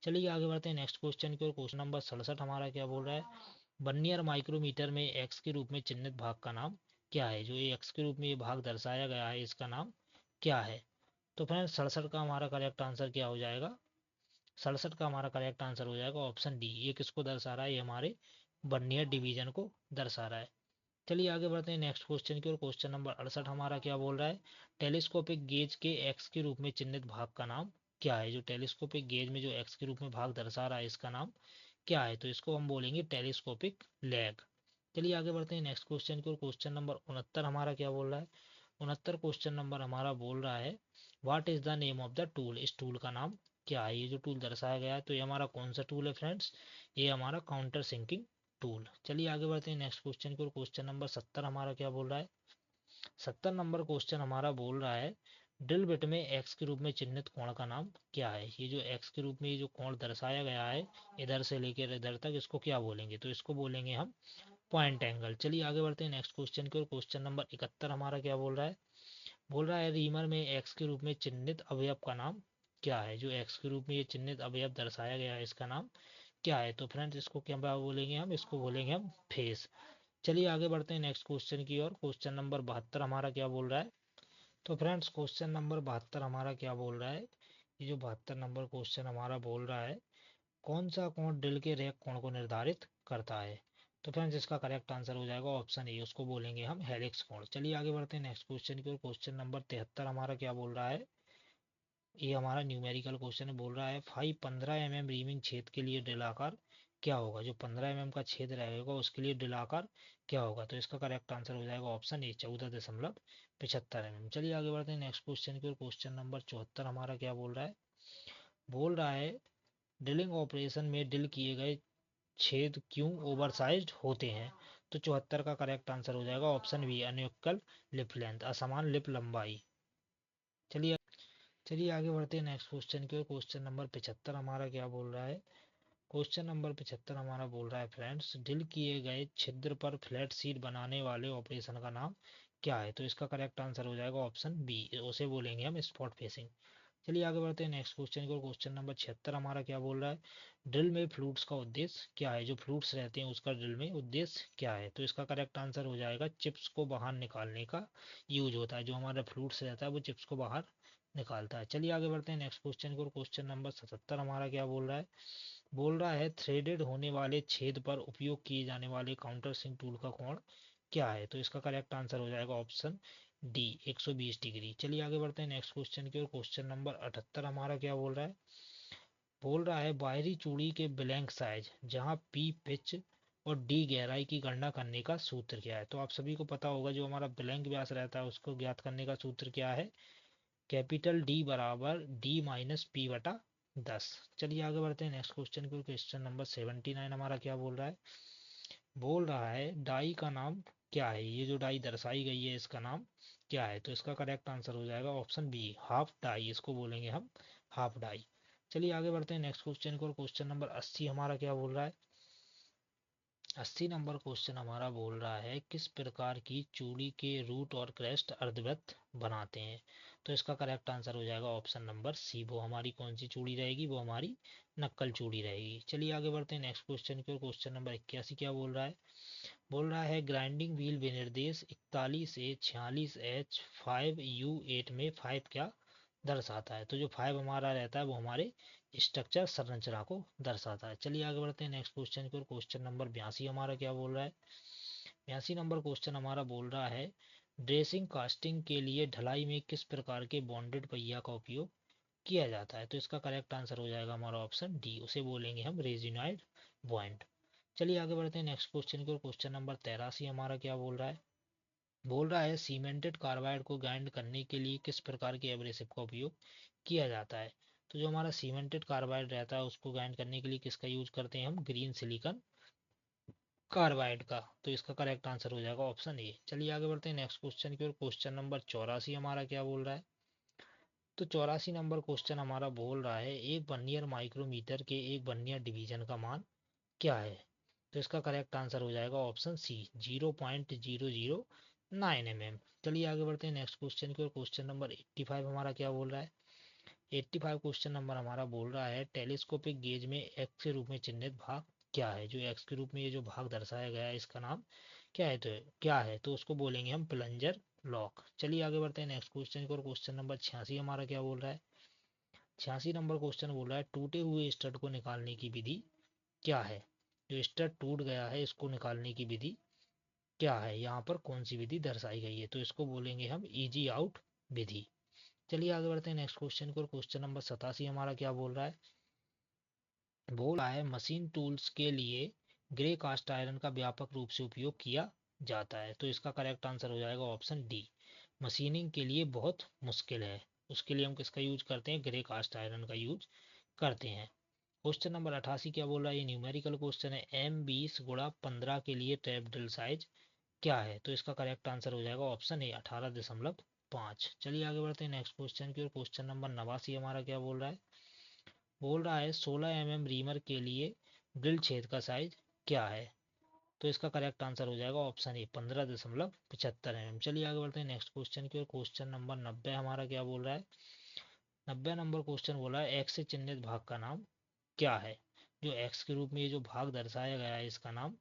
चलिए आगे बढ़ते हैं नेक्स्ट क्वेश्चन की ओर। क्वेश्चन नंबर 67 हमारा क्या बोल रहा है, वर्नियर माइक्रोमीटर में एक्स के रूप में चिन्हित भाग का नाम क्या है। जो ये एक्स के रूप में ये भाग दर्शाया गया है इसका नाम क्या है। तो फ्रेंड 67 का हमारा करेक्ट आंसर क्या हो जाएगा, 67 का हमारा करेक्ट आंसर हो जाएगा ऑप्शन डी। ये किसको दर्शा रहा है, ये हमारे वर्नियर डिवीजन को दर्शा रहा है। चलिए आगे बढ़ते हैं नेक्स्ट क्वेश्चन की ओर। क्वेश्चन नंबर 68 हमारा क्या बोल रहा है, टेलीस्कोपिक गेज के एक्स के रूप में चिन्हित भाग का नाम क्या है। जो टेलीस्कोपिक गेज में जो एक्स के रूप में भाग दर्शा रहा है इसका नाम क्या है। तो इसको हम बोलेंगे टेलीस्कोपिक लैग। चलिए आगे बढ़ते हैं नेक्स्ट क्वेश्चन की ओर। क्वेश्चन नंबर 69 हमारा क्या बोल रहा है, 69 क्वेश्चन नंबर हमारा बोल रहा है, what is the name of the tool. इस टूल का नाम क्या है। ये जो टूल दर्शाया गया है तो ये हमारा कौन सा टूल है फ्रेंड्स, ये हमारा काउंटर सिंकिंग टूल। चलिए आगे बढ़ते हैं नेक्स्ट क्वेश्चन की ओर। क्वेश्चन नंबर 70 हमारा क्या बोल रहा है, 70 नंबर क्वेश्चन हमारा बोल रहा है, ड्रिल बिट में एक्स के रूप में चिन्हित कोण का नाम क्या है। ये जो एक्स के रूप में ये जो कोण दर्शाया गया है इधर से लेकर इधर तक, इसको क्या बोलेंगे, तो इसको बोलेंगे हम पॉइंट एंगल। चलिए आगे बढ़ते हैं नेक्स्ट क्वेश्चन की ओर। क्वेश्चन नंबर 71 हमारा क्या बोल रहा है, बोल रहा है रीमर में एक्स के रूप में चिन्हित अवयव का नाम क्या है। जो एक्स के रूप में ये चिन्हित अवयव दर्शाया गया है इसका नाम क्या है। तो फ्रेंड्स इसको क्या बोलेंगे हम, इसको बोलेंगे हम फेस। चलिए आगे बढ़ते हैं नेक्स्ट क्वेश्चन की ओर। क्वेश्चन नंबर 72 हमारा क्या बोल रहा है, तो फ्रेंड्स क्वेश्चन नंबर 72 हमारा क्या बोल रहा है, ये जो 72 नंबर क्वेश्चन हमारा बोल रहा है, कौन सा कोण ड्रिल के रैक कोण को निर्धारित करता है। तो फ्रेंड्स इसका करेक्ट आंसर हो जाएगा ऑप्शन ए, उसको बोलेंगे हम हेलिक्स कोण। चलिए आगे बढ़ते हैं नेक्स्ट क्वेश्चन की ओर। क्वेश्चन नंबर 73 हमारा क्या बोल रहा है, ये हमारा न्यूमेरिकल क्वेश्चन है, बोल रहा है 15 mm रीमिंग छेद के लिए ड्रिल आकार क्या होगा। जो 15 mm का छेद रहेगा उसके लिए ड्रिल आकार क्या होगा। तो इसका करेक्ट आंसर हो जाएगा ऑप्शन ए, 14.75 mm। चलिए आगे बढ़ते हैं नेक्स्ट क्वेश्चन की ओर। क्वेश्चन नंबर 74 हमारा क्या बोल रहा है, बोल रहा है ड्रिलिंग ऑपरेशन में ड्रिल किए गए छेद क्यों ओवरसाइज्ड होते हैं। तो 74 का करेक्ट आंसर हो जाएगा option B, unequal lip length, असमान लिप लंबाई। चलिए चलिए आगे बढ़ते हैं नेक्स्ट क्वेश्चन की ओर। क्वेश्चन नंबर 75 हमारा क्या बोल रहा है, क्वेश्चन नंबर 75 हमारा बोल रहा है, फ्रेंड्स ड्रिल किए गए छिद्र पर फ्लैट शीट बनाने वाले ऑपरेशन का नाम क्या है। तो इसका करेक्ट आंसर हो जाएगा ऑप्शन बी, उसे बोलेंगे हम स्पॉट फेसिंग। चलिए आगे बढ़ते हैं नेक्स्ट क्वेश्चन की ओर। क्वेश्चन नंबर 76 हमारा क्या बोल रहा है, ड्रिल में फ्लूट्स का उद्देश्य क्या है। जो फ्लूट्स रहते हैं उसका ड्रिल में उद्देश्य क्या है। तो इसका करेक्ट आंसर हो जाएगा चिप्स को बाहर निकालने का यूज होता है। जो हमारा फ्लूट्स रहता है वो चिप्स को बाहर निकालता है। चलिए आगे बढ़ते हैं नेक्स्ट क्वेश्चन की ओर। क्वेश्चन नंबर 77 हमारा क्या बोल रहा है, बोल रहा है थ्रेडेड होने वाले छेद पर उपयोग किए जाने वाले काउंटर सिंक टूल का कोण क्या है। तो इसका करेक्ट आंसर हो जाएगा ऑप्शन डी, 120 डिग्री। चलिए आगे बढ़ते हैं नेक्स्ट क्वेश्चन की ओर। क्वेश्चन नंबर 78 हमारा क्या बोल रहा है, बोल रहा है बाहरी चूड़ी के ब्लैंक साइज जहां पी पिच और डी गहराई की गणना करने का सूत्र क्या है। तो आप सभी को पता होगा जो हमारा ब्लैंक व्यास रहता है उसको ज्ञात करने का सूत्र क्या है, कैपिटल डी बराबर डी माइनस पी बटा 10। चलिए आगे बढ़ते हैं नेक्स्ट क्वेश्चन की। क्वेश्चन नंबर 79 हमारा क्या बोल रहा है, बोल रहा है डाई का नाम क्या है। ये जो डाई दर्शाई गई है इसका नाम क्या है। तो इसका करेक्ट आंसर हो जाएगा ऑप्शन बी, हाफ डाई, इसको बोलेंगे हम हाफ डाई। चलिए आगे बढ़ते हैं नेक्स्ट क्वेश्चन को। और क्वेश्चन नंबर 80 हमारा क्या बोल रहा है, 80 नंबर क्वेश्चन हमारा बोल रहा है किस प्रकार की चूड़ी के रूट और क्रेस्ट अर्धवृत्त बनाते हैं। तो इसका करेक्ट आंसर हो जाएगा ऑप्शन नंबर सी, वो हमारी कौन सी चूड़ी रहेगी, वो हमारी नक्कल चूड़ी रहेगी। चलिए आगे बढ़ते हैं नेक्स्ट क्वेश्चन की ओर। क्वेश्चन नंबर 81 क्या बोल रहा है, बोल रहा है ग्राइंडिंग व्हील विनिर्देश 41A 46H 5U8 में 5 क्या दर्शाता है। तो जो 5 हमारा रहता है वो हमारे स्ट्रक्चर, संरचना को दर्शाता है। चलिए आगे बढ़ते हैं नेक्स्ट क्वेश्चन की ओर। क्वेश्चन नंबर 82 हमारा क्या बोल रहा है, 82 नंबर क्वेश्चन हमारा बोल रहा है ड्रेसिंग कास्टिंग के लिए ढलाई में किस प्रकार के बॉन्डेड पहिया का उपयोग किया जाता है? तो इसका करेक्ट आंसर हो जाएगा हमारा ऑप्शन डी, उसे बोलेंगे हम रेजिनॉइड बॉन्ड। चलिए आगे बढ़ते हैं नेक्स्ट क्वेश्चन की ओर। क्वेश्चन नंबर 83 हमारा क्या बोल रहा है? बोल रहा है सीमेंटेड कार्बाइड को ग्राइंड करने के लिए किस प्रकार के एब्रेसिव का उपयोग किया जाता है? तो जो हमारा सीमेंटेड कार्बाइड रहता है उसको ग्राइंड करने के लिए किसका यूज करते हैं हम? ग्रीन सिलिकॉन कार्बाइड का। तो इसका करेक्ट आंसर हो जाएगा ऑप्शन ए। चलिए आगे बढ़ते हैं नेक्स्ट क्वेश्चन की ओर। क्वेश्चन नंबर 84 हमारा क्या बोल रहा है? तो 84 नंबर क्वेश्चन हमारा बोल रहा है एक वर्नियर माइक्रोमीटर के एक वर्नियर डिवीजन का मान क्या है? तो इसका करेक्ट आंसर हो जाएगा ऑप्शन सी, 0.009 mm। चलिए आगे बढ़ते हैं नेक्स्ट क्वेश्चन की ओर। क्वेश्चन नंबर 85 हमारा क्या बोल रहा है? 85 क्वेश्चन नंबर हमारा बोल रहा है टेलीस्कोपिक गेज में एक्स के रूप में चिन्हित भाग क्या है? जो एक्स के रूप में ये जो भाग दर्शाया गया है इसका नाम क्या है? तो उसको बोलेंगे हम प्लंजर लॉक। चलिए आगे बढ़ते हैं नेक्स्ट क्वेश्चन की ओर। क्वेश्चन नंबर 86 हमारा क्या बोल रहा है? 86 नंबर क्वेश्चन बोल रहा है टूटे हुए स्टड को निकालने की विधि क्या है? जो स्टड टूट गया है इसको निकालने की विधि क्या है? यहाँ पर कौन सी विधि दर्शाई गई है? तो इसको बोलेंगे हम इजी आउट विधि। चलिए आगे बढ़ते हैं नेक्स्ट क्वेश्चन को। क्वेश्चन नंबर 87 हमारा क्या बोल रहा है? बोल रहा है मशीन टूल्स के लिए ग्रे कास्ट आयरन का व्यापक रूप से उपयोग किया जाता है। तो इसका करेक्ट आंसर हो जाएगा ऑप्शन डी, मशीनिंग के लिए बहुत मुश्किल है, उसके लिए हम किसका यूज करते हैं? ग्रे कास्ट आयरन का यूज करते हैं। क्वेश्चन नंबर 88 क्या बोल रहा है? ये न्यूमेरिकल क्वेश्चन है, M20 × 15 के लिए टैप ड्रिल साइज क्या है? तो इसका करेक्ट आंसर हो जाएगा ऑप्शन ए, 18.5। चलिए आगे बढ़ते हैं नेक्स्ट क्वेश्चन की ओर। क्वेश्चन नंबर 89 हमारा क्या बोल रहा है? बोल रहा है 16 mm रीमर के लिए ड्रिल छेद का साइज क्या है? तो इसका करेक्ट आंसर हो जाएगा ऑप्शन ए, 15.75 mm। चलिए आगे बढ़ते हैं नेक्स्ट क्वेश्चन की ओर। क्वेश्चन नंबर 90 हमारा क्या बोल रहा है? 90 नंबर क्वेश्चन बोला है एक्स से चिन्हित भाग का नाम क्या है? जो एक्स के रूप में ये जो भाग दर्शाया गया है इसका नाम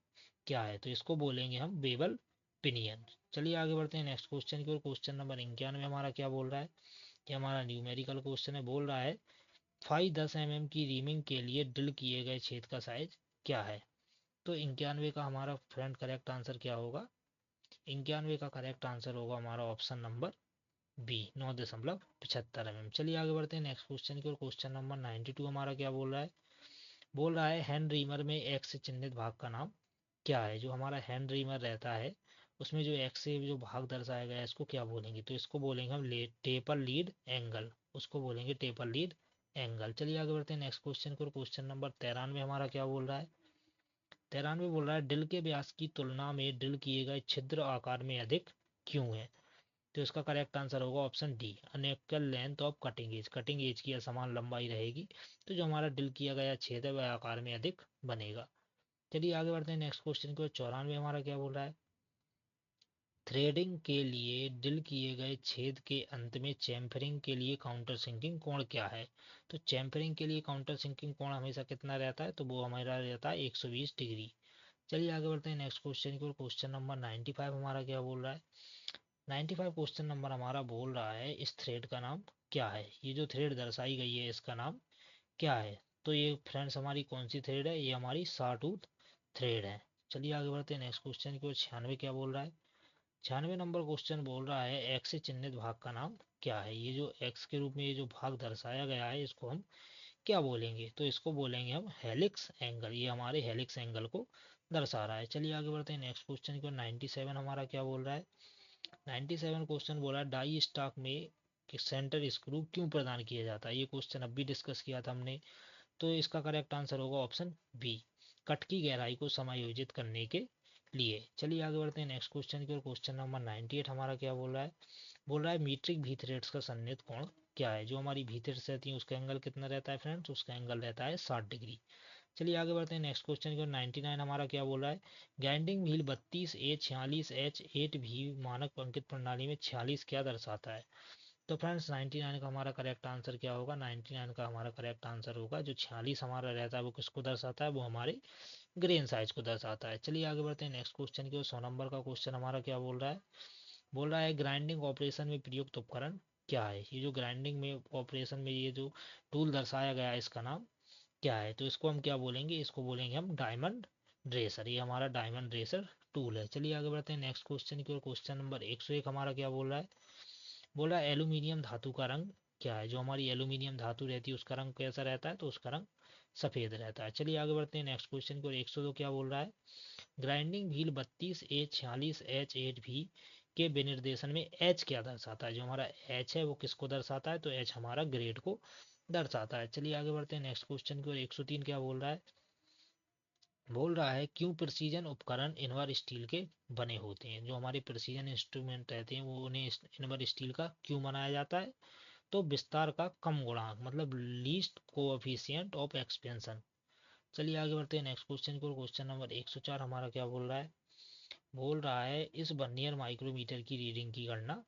क्या है? तो इसको बोलेंगे हम बेबल पिनियन। चलिए आगे बढ़ते हैं नेक्स्ट क्वेश्चन की ओर। क्वेश्चन नंबर 91 हमारा क्या बोल रहा है? ये हमारा न्यूमेरिकल क्वेश्चन है। बोल रहा है 5-10 mm की रीमिंग के लिए ड्रिल किए गए छेद का साइज क्या है? तो 91 का हमारा फ्रेंड करेक्ट आंसर क्या होगा? 91 का करेक्ट आंसर होगा हमारा ऑप्शन नंबर बी, 9.75 mm। चलिए आगे बढ़ते हैं नेक्स्ट क्वेश्चन की ओर। क्वेश्चन नंबर 92 हमारा क्या बोल रहा है? बोल रहा है हैंड रीमर में एक्स से चिन्हित भाग का नाम क्या है? जो हमारा हैंड रीमर रहता है उसमें जो एक्स से जो भाग दर्शाया गया है इसको क्या बोलेंगे? तो इसको बोलेंगे हम टेपर लीड एंगल, उसको बोलेंगे टेपर लीड एंगल। चलिए आगे बढ़ते हैं नेक्स्ट क्वेश्चन को। क्वेश्चन नंबर 93 हमारा क्या बोल रहा है? 93 बोल रहा है ड्रिल के व्यास की तुलना में ड्रिल किए गए छिद्र आकार में अधिक क्यों है? तो इसका करेक्ट आंसर होगा option D, unequal length of cutting edge, cutting edge की असमान लंबाई रहेगी तो जो हमारा ड्रिल किया गया छेद है वह आकार में अधिक बनेगा। चलिए आगे बढ़ते हैं नेक्स्ट क्वेश्चन को। 94 हमारा क्या बोल रहा है? थ्रेडिंग के लिए ड्रिल किए गए छेद के अंत में चैम्फरिंग के लिए काउंटर सिंकिंग कोण क्या है? तो चैम्फरिंग के लिए काउंटर सिंकिंग कोण हमेशा कितना रहता है? तो वो हमारा रहता है 120 डिग्री। चलिए आगे बढ़ते हैं नेक्स्ट क्वेश्चन की ओर। क्वेश्चन नंबर 95 हमारा क्या बोल रहा है? 95 क्वेश्चन नंबर हमारा बोल रहा है इस थ्रेड का नाम क्या है? ये जो थ्रेड दर्शाई गई है इसका नाम क्या है? तो ये फ्रेंड्स हमारी कौन सी थ्रेड है? ये हमारी साटूथ थ्रेड है। चलिए आगे बढ़ते हैं नेक्स्ट क्वेश्चन की ओर। 96 क्या बोल रहा है? 96 नंबर क्वेश्चन बोल रहा है एक्स से चिन्हित भाग का नाम क्या है? ये जो एक्स के रूप में ये जो भाग दर्शाया गया है इसको हम क्या बोलेंगे? तो इसको बोलेंगे हम हेलिक्स एंगल, ये हमारे हेलिक्स एंगल को दर्शा रहा है। चलिए आगे बढ़ते हैं नेक्स्ट क्वेश्चन की ओर। 97 हमारा क्या बोल रहा है? 97 क्वेश्चन बोला डाई स्टॉक में कि सेंटर स्क्रू क्यों प्रदान किया जाता है? ये क्वेश्चन अभी डिस्कस किया था हमने। तो इसका करेक्ट आंसर होगा ऑप्शन बी, कट की गहराई को समायोजित करने के लिए। चलिए आगे बढ़ते हैं नेक्स्ट क्वेश्चन की ओर। क्वेश्चन नंबर 98 हमारा क्या बोल रहा है? बोल रहा है मीट्रिक भी थ्रेड्स का सन्निहित कोण क्या है? जो हमारी भी थ्रेड्स रहती है उसका एंगल कितना रहता है फ्रेंड्स? उसका एंगल रहता है 60 डिग्री। चलिए आगे बढ़ते हैं नेक्स्ट क्वेश्चन की ओर। 99 हमारा क्या बोल रहा है? ग्राइंडिंग व्हील 32A46H8 भी मानक अंकित प्रणाली में 46 क्या दर्शाता है? तो फ्रेंड्स 99 का हमारा करेक्ट आंसर क्या होगा? 99 का हमारा करेक्ट आंसर होगा जो 46 हमारा रहता है वो किसको दर्शाता है? वो हमारे ग्रेन साइज को दर्शाता है। चलिए आगे बढ़ते हैं नेक्स्ट क्वेश्चन की ओर। 100 नंबर का क्वेश्चन हमारा क्या बोल रहा है? बोल रहा है ग्राइंडिंग ऑपरेशन में प्रयुक्त उपकरण क्या है? ये जो ग्राइंडिंग में ऑपरेशन में ये जो टूल दर्शाया गया है इसका नाम क्या है? तो इसको हम क्या बोलेंगे? इसको बोलेंगे हम डायमंड ड्रेसर, ये हमारा डायमंड ड्रेसर टूल है। चलिए आगे बढ़ते हैं नेक्स्ट क्वेश्चन की ओर। क्वेश्चन नंबर 101 हमारा क्या बोल रहा है? बोल रहा है एल्यूमिनियम धातु का रंग क्या है? जो हमारी एल्यूमिनियम धातु रहती है उसका रंग कैसा रहता है? तो उसका रंग सफेद रहता है। चलिए आगे बढ़ते हैं नेक्स्ट क्वेश्चन की ओर। 102 क्या बोल रहा है? ग्राइंडिंग व्हील 32A46H8V के विनिर्देशन में एच क्या दर्शाता है? जो हमारा एच है वो किसको दर्शाता है? तो एच हमारा ग्रेड को दर्शाता है। चलिए आगे बढ़ते हैं नेक्स्ट क्वेश्चन की ओर। 103 क्या बोल रहा है? बोल रहा है क्यों प्रिसीजन उपकरण इनवर स्टील के बने होते हैं? जो हमारे प्रिसीजन इंस्ट्रूमेंट रहते हैं वो उन्हें इनवर स्टील का क्यों बनाया जाता है? तो विस्तार का कम गुणांक, मतलब लीस्ट कोएफिशिएंट ऑफ एक्सपेंशन। चलिए आगे बढ़ते हैं नेक्स्ट क्वेश्चन को। क्वेश्चन नंबर 104 हमारा क्या बोल रहा है? बोल रहा है इस वर्नियर माइक्रोमीटर की रीडिंग की गणना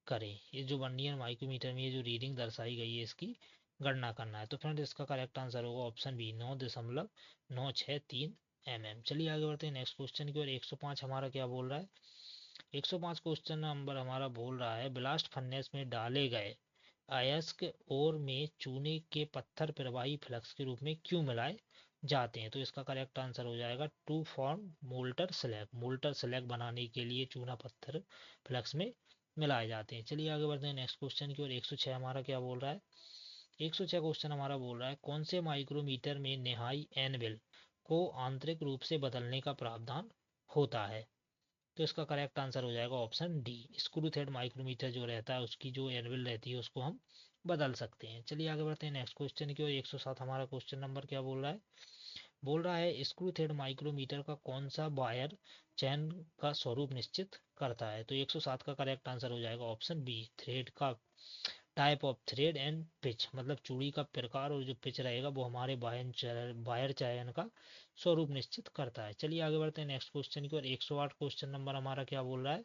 करें। ये जो वर्नियर माइक्रोमीटर में ये जो रीडिंग दर्शाई गई है इसकी गणना करना है। तो फ्रेंड इसका करेक्ट आंसर होगा ऑप्शन बी, 9.963 mm। चलिए आगे बढ़ते हैं नेक्स्ट क्वेश्चन की ओर। 105 हमारा क्या बोल रहा है? 105 क्वेश्चन नंबर हमारा बोल रहा है ब्लास्ट फर्नेस में डाले गए अयस्क ओर में चूने के पत्थर प्रवाही फ्लक्स के रूप में क्यों मिलाए जाते हैं? तो इसका करेक्ट आंसर हो जाएगा टू फॉर्म मोल्टर स्लैग। मोल्टर स्लैग बनाने के लिए चूना पत्थर फ्लक्स में मिलाए जाते हैं। चलिए आगे बढ़ते हैं नेक्स्ट क्वेश्चन की ओर। 106 हमारा क्या बोल रहा है? 106 क्वेश्चन हमारा बोल रहा है कौन से माइक्रोमीटर में निहाई एनविल को आंतरिक रूप से बदलने का प्रावधान होता है? तो इसका करेक्ट आंसर हो जाएगा option D, screw thread micrometer जो रहता है उसकी जो एनविल रहती है उसको हम बदल सकते हैं। चलिए आगे बढ़ते हैं नेक्स्ट क्वेश्चन की ओर। 107 हमारा क्वेश्चन नंबर क्या बोल रहा है? बोल रहा है स्क्रू थ्रेड माइक्रोमीटर का कौन सा वायर चैन का स्वरूप निश्चित करता है? तो 107 का करेक्ट आंसर हो जाएगा ऑप्शन बी, थ्रेड का type of thread and pitch, मतलब चूड़ी का प्रकार और जो पिच रहेगा वो हमारे वायर चयन का स्वरूप निश्चित करता है। चलिए आगे बढ़ते हैं नेक्स्ट क्वेश्चन की ओर। 108 क्वेश्चन नंबर हमारा क्या बोल रहा है?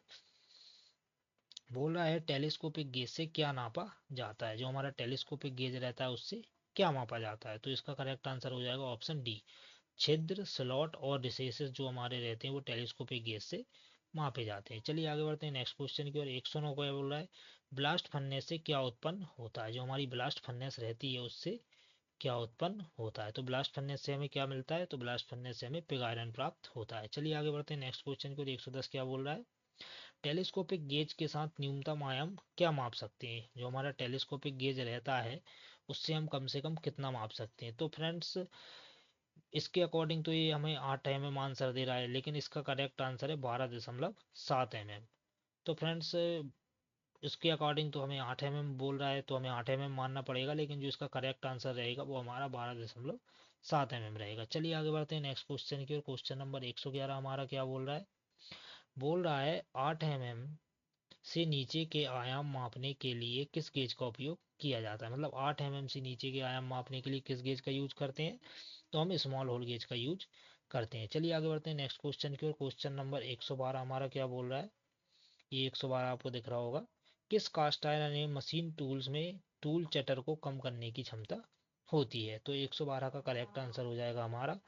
बोल रहा है टेलीस्कोपिक गेज से क्या नापा जाता है? जो हमारा टेलीस्कोपिक गेज रहता है उससे क्या मापा जाता है? तो इसका करेक्ट आंसर हो जाएगा ऑप्शन डी, छिद्र स्लॉट और रिसेसेस जो हमारे रहते हैं वो टेलीस्कोपिक गेज से मापे जाते हैं। चलिए आगे बढ़ते हैं नेक्स्ट क्वेश्चन की ओर। 109 क्या बोल रहा है? ब्लास्ट फर्नेस से क्या उत्पन्न होता है? जो हमारी ब्लास्ट फर्नेस रहती है उससे क्या उत्पन्न होता है? तो ब्लास्ट फर्नेस से हमें क्या मिलता है? तो ब्लास्ट फर्नेस से हमें पिग आयरन प्राप्त होता है। चलिए आगे बढ़ते हैं नेक्स्ट क्वेश्चन की ओर। 110 क्या बोल रहा है? टेलीस्कोपिक गेज के साथ न्यूनतम आयाम क्या माप सकते हैं? जो हमारा टेलीस्कोपिक गेज रहता है उससे हम कम से कम कितना माप सकते हैं? तो फ्रेंड्स इसके अकॉर्डिंग तो ये हमें 8 mm आंसर दे रहा है, लेकिन इसका करेक्ट आंसर है 12.7 mm। तो फ्रेंड्स इसके अकॉर्डिंग तो हमें 8 mm बोल रहा है तो हमें 8 mm मानना पड़ेगा, लेकिन जो इसका करेक्ट आंसर रहेगा वो हमारा 12.7 mm रहेगा। चलिए आगे बढ़ते हैं नेक्स्ट क्वेश्चन की ओर। क्वेश्चन नंबर 111 हमारा क्या बोल रहा है? बोल रहा है 8 mm से नीचे के आयाम मापने के लिए किस गेज का उपयोग किया जाता है? मतलब 8 mm से नीचे के आयाम मापने के लिए किस गेज का यूज करते हैं? तो हम स्मॉल होल गेज का यूज करते हैं। चलिए आगे बढ़ते हैं नेक्स्ट क्वेश्चन की ओर। क्वेश्चन नंबर 112 हमारा क्या बोल रहा है? ये 112 आपको दिख रहा होगा। किस कास्ट आयरन ने मशीन टूल्स में टूल चटर को कम करने की क्षमता होती है? तो 112 का करेक्ट आंसर हो जाएगा हमारा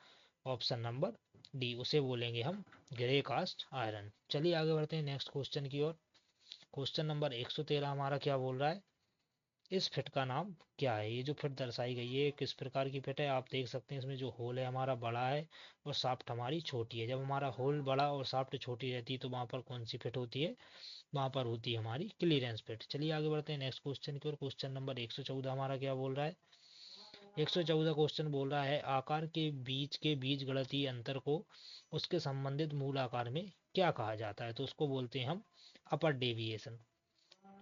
ऑप्शन नंबर डी, उसे बोलेंगे हम ग्रे कास्ट आयरन। चलिए आगे बढ़ते हैं नेक्स्ट क्वेश्चन की ओर। क्वेश्चन नंबर 113 हमारा क्या बोल रहा है? इस फिट का नाम क्या है? ये जो फिट दर्शाई गई है किस प्रकार की फिट है? आप देख सकते हैं इसमें जो होल है हमारा बड़ा है और साफ्ट हमारी छोटी है। जब हमारा होल बड़ा और साफ्ट छोटी रहती है तो वहां पर कौन सी फिट होती है? वहां पर होती है हमारी क्लियरेंस फिट। चलिए आगे बढ़ते हैं नेक्स्ट क्वेश्चन की ओर। क्वेश्चन नंबर 114 हमारा क्या बोल रहा है? 114 क्वेश्चन बोल रहा है आकार के बीच गणितीय अंतर को उसके संबंधित मूल आकार में क्या कहा जाता है? तो उसको बोलते हैं हम अपर डेविएशन।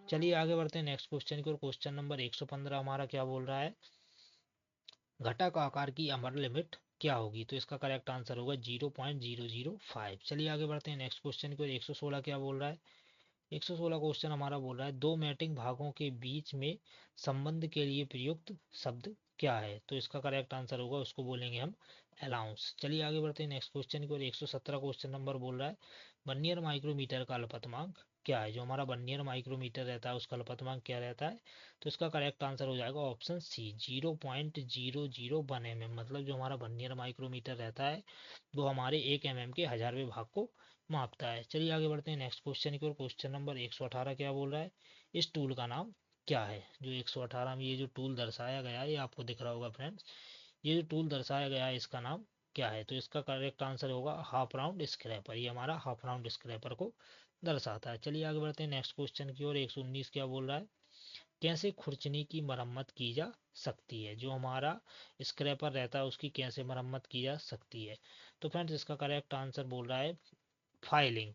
चलिए आगे बढ़ते हैं नेक्स्ट क्वेश्चन की ओर। क्वेश्चन नंबर 115 हमारा क्या बोल रहा है? घटक आकार की अमर लिमिट क्या होगी? तो इसका करेक्ट आंसर होगा 0.005। चलिए आगे बढ़ते हैं नेक्स्ट क्वेश्चन की ओर। 116 क्या बोल रहा है? 116 क्वेश्चन हमारा बोल रहा है दो मैटिंग भागों के बीच में संबंध के लिए प्रयुक्त शब्द क्या है? तो इसका करेक्ट आंसर होगा, उसको बोलेंगे हम अलाउंस। चलिए आगे बढ़ते हैं नेक्स्ट क्वेश्चन की ओर। 117 क्वेश्चन नंबर बोल रहा है वर्नियर माइक्रोमीटर का अल्पतमांक क्या है? जो हमारा वर्नियर माइक्रोमीटर रहता है उसका अल्पतमांक क्या रहता है? तो इसका करेक्ट आंसर हो जाएगा ऑप्शन सी, 0.001 mm। मतलब जो हमारा वर्नियर माइक्रोमीटर रहता है वो हमारे 1 mm के हजारवें भाग को मापता है। चलिए आगे बढ़ते हैं नेक्स्ट क्वेश्चन की ओर। क्वेश्चन नंबर 118 क्या बोल रहा है? इस टूल का नाम क्या है? जो 118 में ये जो टूल दर्शाया गया है ये आपको दिख रहा होगा फ्रेंड्स। ये जो टूल दर्शाया गया है इसका नाम क्या है? तो इसका करेक्ट आंसर होगा हाफ राउंड स्क्रैपर। ये हमारा हाफ राउंड स्क्रैपर को दर्शाता है। चलिए आगे बढ़ते हैं नेक्स्ट क्वेश्चन की ओर। 119 क्या बोल रहा है? कैसे खुरचनी की मरम्मत की जा सकती है? जो हमारा स्क्रैपर रहता है उसकी कैसे मरम्मत की जा सकती है? तो फ्रेंड्स इसका करेक्ट आंसर बोल रहा है फाइलिंग।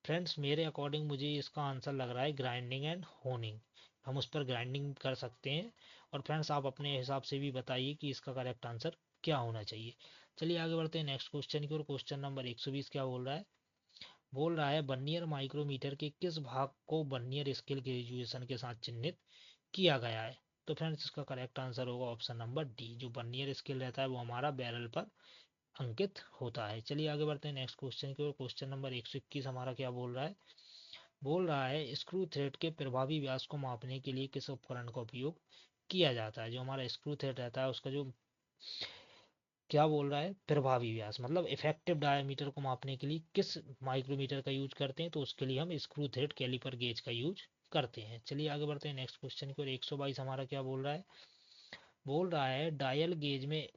फ्रेंड्स मेरे अकॉर्डिंग मुझे इसका आंसर लग रहा है ग्राइंडिंग एंड होनिंग। हम उस पर ग्राइंडिंग कर सकते हैं। और फ्रेंड्स आप अपने हिसाब से भी बताइए कि इसका करेक्ट आंसर क्या होना चाहिए। चलिए आगे बढ़ते हैं नेक्स्ट क्वेश्चन की ओर। क्वेश्चन नंबर 120 क्या बोल रहा है? बोल रहा है वर्नियर माइक्रोमीटर के किस भाग को वर्नियर स्केल ग्रेजुएशन के साथ चिन्हित किया गया है? तो फ्रेंड्स इसका करेक्ट आंसर होगा ऑप्शन नंबर डी। जो वर्नियर स्केल रहता है वो हमारा बैरल पर अंकित होता है। चलिए आगे बढ़ते हैं नेक्स्ट क्वेश्चन की ओर। क्वेश्चन नंबर 121 हमारा क्या बोल रहा है? बोल रहा है स्क्रू थ्रेड के प्रभावी व्यास को मापने के लिए किस उपकरण का उपयोग किया जाता है? जो हमारा स्क्रू थ्रेड रहता है उसका जो क्या बोल रहा है प्रभावी व्यास मतलब इफेक्टिव डायमीटर को मापने के लिए किस माइक्रोमीटर का यूज करते हैं? तो उसके लिए हम स्क्रू थ्रेड कैलिपर गेज का यूज करते हैं। चलिए आगे बढ़ते हैं नेक्स्ट क्वेश्चन की ओर। 122 हमारा क्या बोल रहा है? बोल रहा है डायल गेज में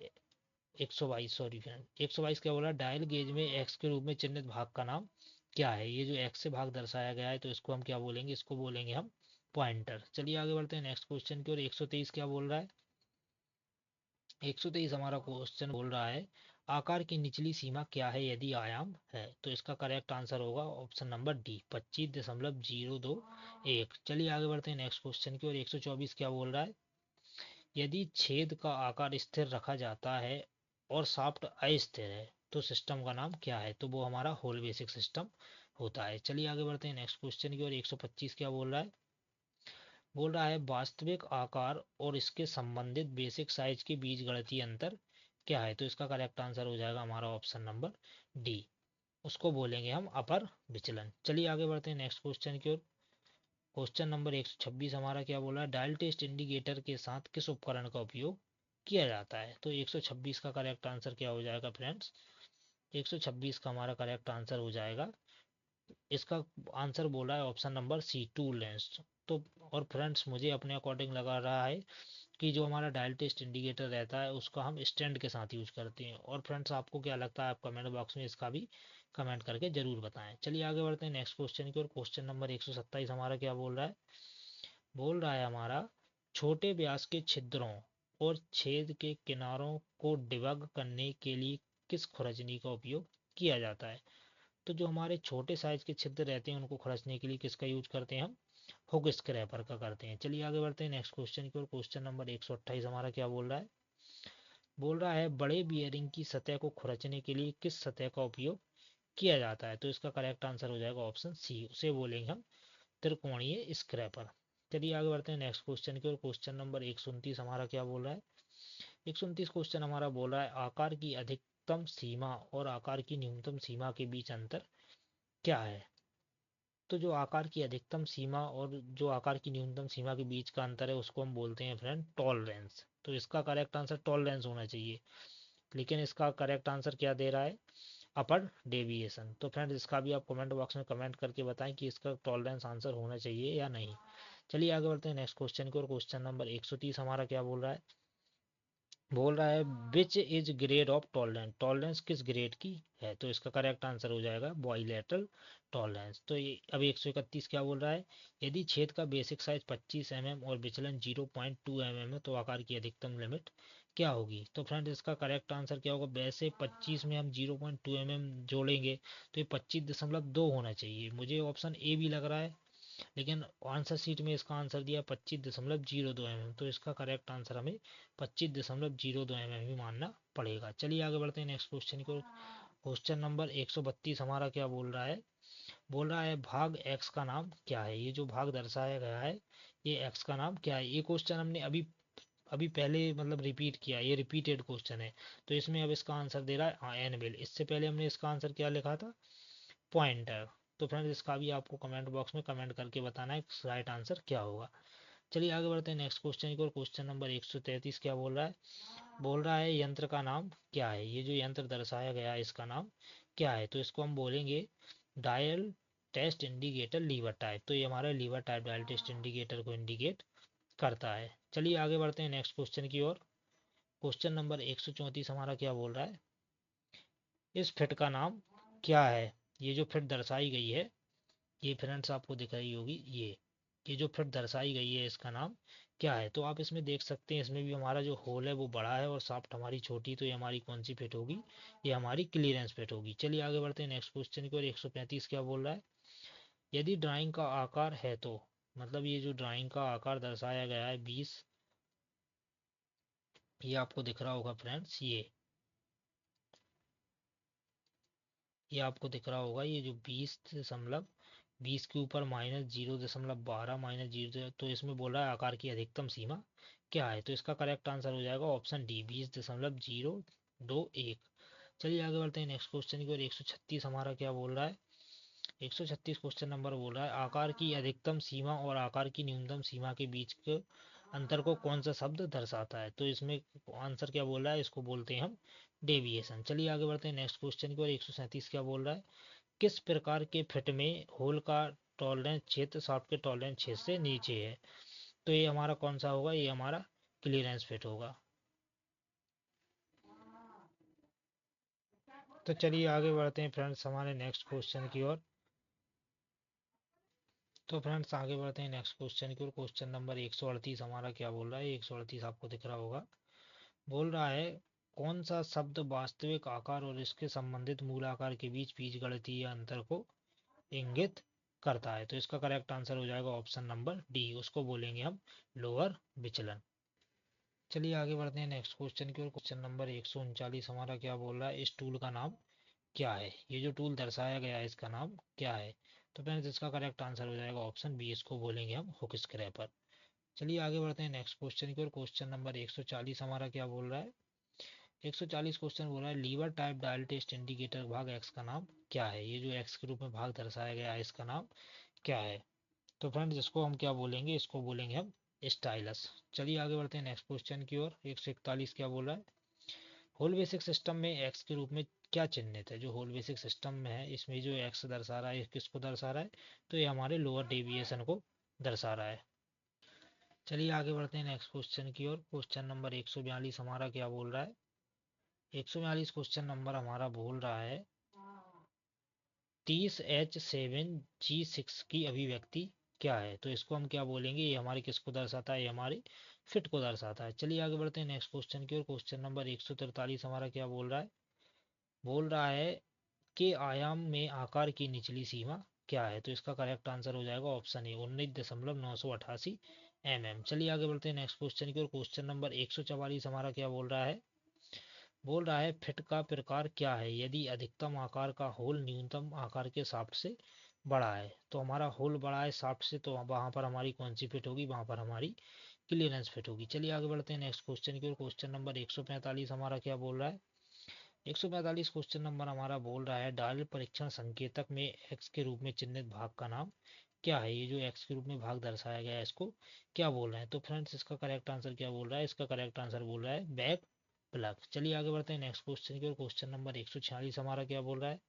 122 सॉरी फ्रेंड 122 क्या बोल रहा है? डायल गेज में एक्स के रूप में चिन्हित भाग का नाम क्या है? ये जो एक्स से भाग दर्शाया गया है तो इसको हम क्या बोलेंगे? इसको बोलेंगे हम पॉइंटर। चलिए आगे बढ़ते हैं नेक्स्ट क्वेश्चन की ओर। 123 क्या बोल रहा है? 123 हमारा क्वेश्चन बोल रहा है आकार की निचली सीमा क्या है यदि आयाम है? तो इसका करेक्ट आंसर होगा ऑप्शन नंबर डी 25.021। चलिए आगे बढ़ते हैं नेक्स्ट क्वेश्चन की ओर। 124 क्या बोल रहा है? यदि छेद का आकार स्थिर रखा जाता है और शाफ्ट अस्थिर है तो सिस्टम का नाम क्या है? तो वो हमारा होल बेसिक सिस्टम होता है। चलिए आगे बढ़ते हैं नेक्स्ट क्वेश्चन की ओर। 125 क्या बोल रहा है? बोल रहा है वास्तविक आकार और इसके संबंधित बेसिक साइज के बीच गणितीय अंतर क्या है? तो इसका करेक्ट आंसर हो जाएगा हमारा ऑप्शन नंबर डी। उसको बोलेंगे हम अपर विचलन। चलिए आगे बढ़ते हैं नेक्स्ट क्वेश्चन की ओर। क्वेश्चन नंबर 126 हमारा क्या बोला है? डायल टेस्ट इंडिकेटर के साथ किस उपकरण का उपयोग किया जाता है? तो 126 का करेक्ट आंसर क्या हो जाएगा फ्रेंड्स? 126 का हमारा करेक्ट आंसर हो जाएगा इसका आंसर बोला है option number C two lens. तो और फ्रेंड्स मुझे अपने अकॉर्डिंग लगा रहा है कि जो हमारा डायल टेस्ट इंडिकेटर रहता है उसका हम स्टैंड के साथ यूज करते हैं। और फ्रेंड्स आपको क्या लगता है आप कमेंट बॉक्स में इसका भी कमेंट करके जरूर बताएं। चलिए आगे बढ़ते हैं नेक्स्ट क्वेश्चन की ओर। क्वेश्चन नंबर 127 हमारा क्या बोल रहा है? बोल रहा है हमारा छोटे व्यास के छिद्रों और छेद के किनारों को डिबग करने के लिए किस खुरचनी का उपयोग किया जाता है? तो जो हमारे छोटे साइज के छिद्र रहते हैं उनको खुरचने के लिए किसका यूज करते हैं हम? हुक स्क्रैपर का करते हैं। चलिए आगे बढ़ते हैं नेक्स्ट क्वेश्चन की ओर। क्वेश्चन नंबर 128 हमारा क्या बोल रहा है? बोल रहा है बड़े बियरिंग की सतह को खुरचने के लिए किस सतह का उपयोग किया जाता है? तो इसका करेक्ट आंसर हो जाएगा ऑप्शन सी। उसे बोलेंगे हम त्रिकोणीय स्क्रैपर। चलिए आगे बढ़ते हैं नेक्स्ट क्वेश्चन की ओर। क्वेश्चन नंबर 129 हमारा क्या बोल रहा है? 129 क्वेश्चन हमारा बोल रहा है आकार की अधिकतम सीमा और आकार की न्यूनतम सीमा के बीच अंतर क्या है? तो जो आकार की अधिकतम सीमा और जो आकार की न्यूनतम सीमा के बीच का अंतर है उसको हम बोलते हैं फ्रेंड टॉलरेंस। तो इसका करेक्ट आंसर टॉलरेंस होना चाहिए। लेकिन इसका करेक्ट आंसर क्या दे रहा है? Upper deviation. तो फ्रेंड्स इसका भी आप कमेंट बॉक्स में कमेंट करके बताएं कि इसका टॉलरेंस आंसर होना चाहिए या नहीं। चलिए आगे बढ़ते हैं नेक्स्ट क्वेश्चन की ओर। क्वेश्चन नंबर 130 हमारा क्या बोल रहा है? बोल रहा है which is grade of tolerance? Tolerance किस ग्रेड की है? तो इसका करेक्ट आंसर हो जाएगा बाइलेटरल टॉलरेंस। तो ये अब 131 क्या बोल रहा है? यदि छेद का बेसिक साइज 25 और विचलन 0.2 है तो आकार की अधिकतम लिमिट क्या होगी? तो फ्रेंड इसका करेक्ट आंसर क्या होगा? वैसे 25 में हम 0.2 जोड़ेंगे तो ये 25.2 होना चाहिए। मुझे ऑप्शन ए भी लग रहा है लेकिन आंसर शीट में इसका आंसर दिया 25.02 तो इसका करेक्ट आंसर हमें 25.02 ही मानना पड़ेगा। चलिए आगे बढ़ते हैं नेक्स्ट क्वेश्चन को। क्वेश्चन नंबर 132 हमारा क्या बोल रहा है? बोल रहा है भाग एक्स का नाम क्या है? ये जो भाग दर्शाया गया है ये एक्स का नाम क्या है? ये क्वेश्चन हमने अभी अभी पहले मतलब रिपीट किया, ये रिपीटेड क्वेश्चन है। तो इसमें अब इसका आंसर दे रहा है एनविल। इससे पहले हमने इसका आंसर क्या लिखा था? पॉइंटर। तो फ्रेंड्स इसका भी आपको कमेंट बॉक्स में कमेंट करके बताना है राइट आंसर क्या होगा। चलिए आगे बढ़ते हैं नेक्स्ट क्वेश्चन की ओर। क्वेश्चन नंबर 133 क्या बोल रहा है? बोल रहा है यंत्र का नाम क्या है? ये जो यंत्र दर्शाया गया है इसका नाम क्या है? तो इसको हम बोलेंगे dial test indicator lever type. तो ये हमारा lever type dial test indicator को इंडिकेट करता है। चलिए आगे बढ़ते हैं नेक्स्ट क्वेश्चन की ओर। क्वेश्चन नंबर 134 हमारा क्या बोल रहा है? इस फिट का नाम क्या है। ये जो फिट दर्शाई गई है, ये फ्रेंड्स आपको दिख रही होगी, ये जो फिट दर्शाई गई है इसका नाम क्या है। तो आप इसमें देख सकते हैं, इसमें भी हमारा जो होल है वो बड़ा है और शाफ्ट हमारी छोटी, तो ये हमारी कौन सी फिट होगी, ये हमारी क्लियरेंस फिट होगी। चलिए आगे बढ़ते हैं नेक्स्ट क्वेश्चन की ओर। 135 क्या बोल रहा है, यदि ड्राइंग का आकार है तो, मतलब ये जो ड्राइंग का आकार दर्शाया गया है 20, ये आपको दिख रहा होगा फ्रेंड्स, ये आपको दिख रहा होगा, ये जो 20 के ऊपर -0.12 -0, तो इसमें बोल रहा है आकार की अधिकतम सीमा क्या है। तो इसका करेक्ट आंसर हो जाएगा ऑप्शन डी, 20.021। चलिए आगे बढ़ते हैं नेक्स्ट क्वेश्चन की ओर। 136 हमारा क्या बोल रहा है, 136 क्वेश्चन नंबर बोल रहा है, आकार की अधिकतम सीमा और आकार की न्यूनतम सीमा के बीच के अंतर को कौन सा शब्द दर्शाता है। तो इसमें आंसर क्या बोल रहा है, इसको बोलते हैं हम डेविएशन। चलिए आगे बढ़ते हैं नेक्स्ट क्वेश्चन की ओर। 137 क्या बोल रहा है, किस प्रकार के फिट में होल का टॉलरेंस क्षेत्र शाफ्ट के टॉलरेंस क्षेत्र से नीचे है। तो ये हमारा कौन सा होगा, ये हमारा क्लियरेंस फिट होगा। तो चलिए आगे बढ़ते हैं फ्रेंड्स हमारे नेक्स्ट क्वेश्चन की ओर। तो फ्रेंड्स आगे बढ़ते हैं नेक्स्ट क्वेश्चन की ओर। क्वेश्चन नंबर 138 हमारा क्या बोल रहा है, 138 आपको दिख रहा होगा, बोल रहा है कौन सा शब्द वास्तविक आकार और इसके संबंधित मूल आकार के बीच बीजगणितीय अंतर को इंगित करता है। तो इसका करेक्ट आंसर हो जाएगा ऑप्शन नंबर डी, उसको बोलेंगे हम लोअर विचलन। चलिए आगे बढ़ते हैं नेक्स्ट क्वेश्चन की ओर। क्वेश्चन नंबर 139 हमारा क्या बोल रहा है, इस टूल का नाम क्या है। ये जो टूल दर्शाया गया है इसका नाम क्या है। तो फ्रेंड्स इसका करेक्ट आंसर हो जाएगा ऑप्शन बी, इसको बोलेंगे हम हुक स्क्रैपर। चलिए आगे बढ़ते हैं नेक्स्ट क्वेश्चन की ओर। क्वेश्चन नंबर 140 हमारा क्या बोल रहा है, 140 क्वेश्चन बोल रहा है lever type dial test indicator भाग एक्स का नाम क्या है। ये जो एक्स के रूप में भाग दर्शाया गया है इसका नाम क्या है। तो फ्रेंड्स इसको हम क्या बोलेंगे, इसको बोलेंगे हम स्टाइलस। चलिए आगे बढ़ते हैं नेक्स्ट क्वेश्चन की ओर। 141 क्या बोल रहा है, होल बेसिक सिस्टम में एक्स के रूप में क्या चिन्हित है। जो होल बेसिक सिस्टम में है इसमें जो एक्स दर्शा रहा है किसको दर्शा रहा है, तो ये हमारे लोअर डेविएशन को दर्शा रहा है। चलिए आगे बढ़ते हैं नेक्स्ट क्वेश्चन की ओर। क्वेश्चन नंबर 142 हमारा क्या बोल रहा है, 142 क्वेश्चन नंबर हमारा बोल रहा है 30H7G6 की अभिव्यक्ति क्या है। तो इसको हम क्या बोलेंगे, ये हमारे किसको दर्शाता है, ये हमारी फिट को दर्शाता है। चलिए आगे बढ़ते हैं नेक्स्ट क्वेश्चन की ओर। क्वेश्चन नंबर 143 हमारा क्या बोल रहा है, बोल रहा है के आयाम में आकार की निचली सीमा क्या है। तो इसका करेक्ट आंसर हो जाएगा ऑप्शन ए, 19.988 mm। चलिए आगे बढ़ते हैं नेक्स्ट क्वेश्चन की ओर। क्वेश्चन नंबर 144 हमारा क्या बोल रहा है फिट का प्रकार क्या है यदि अधिकतम आकार का होल न्यूनतम आकार के शाफ्ट से बड़ा है। तो हमारा होल बड़ा है शाफ्ट से, तो वहां पर हमारी कौन सी फिट होगी, वहां पर हमारी क्लियरेंस फिट होगी। चलिए आगे बढ़ते हैं नेक्स्ट क्वेश्चन की ओर। क्वेश्चन नंबर 145 हमारा क्या बोल रहा है, 145 क्वेश्चन नंबर हमारा बोल रहा है डायल परीक्षण संकेतक में एक्स के रूप में चिन्हित भाग का नाम क्या है। ये जो एक्स के रूप में भाग दर्शाया गया है इसको क्या बोल रहे हैं। तो फ्रेंड्स इसका करेक्ट आंसर क्या बोल रहा है, इसका करेक्ट आंसर बोल रहा है बैक प्लग। चलिए आगे बढ़ते हैं नेक्स्ट क्वेश्चन की ओर। क्वेश्चन नंबर 146 हमारा क्या बोल रहा है,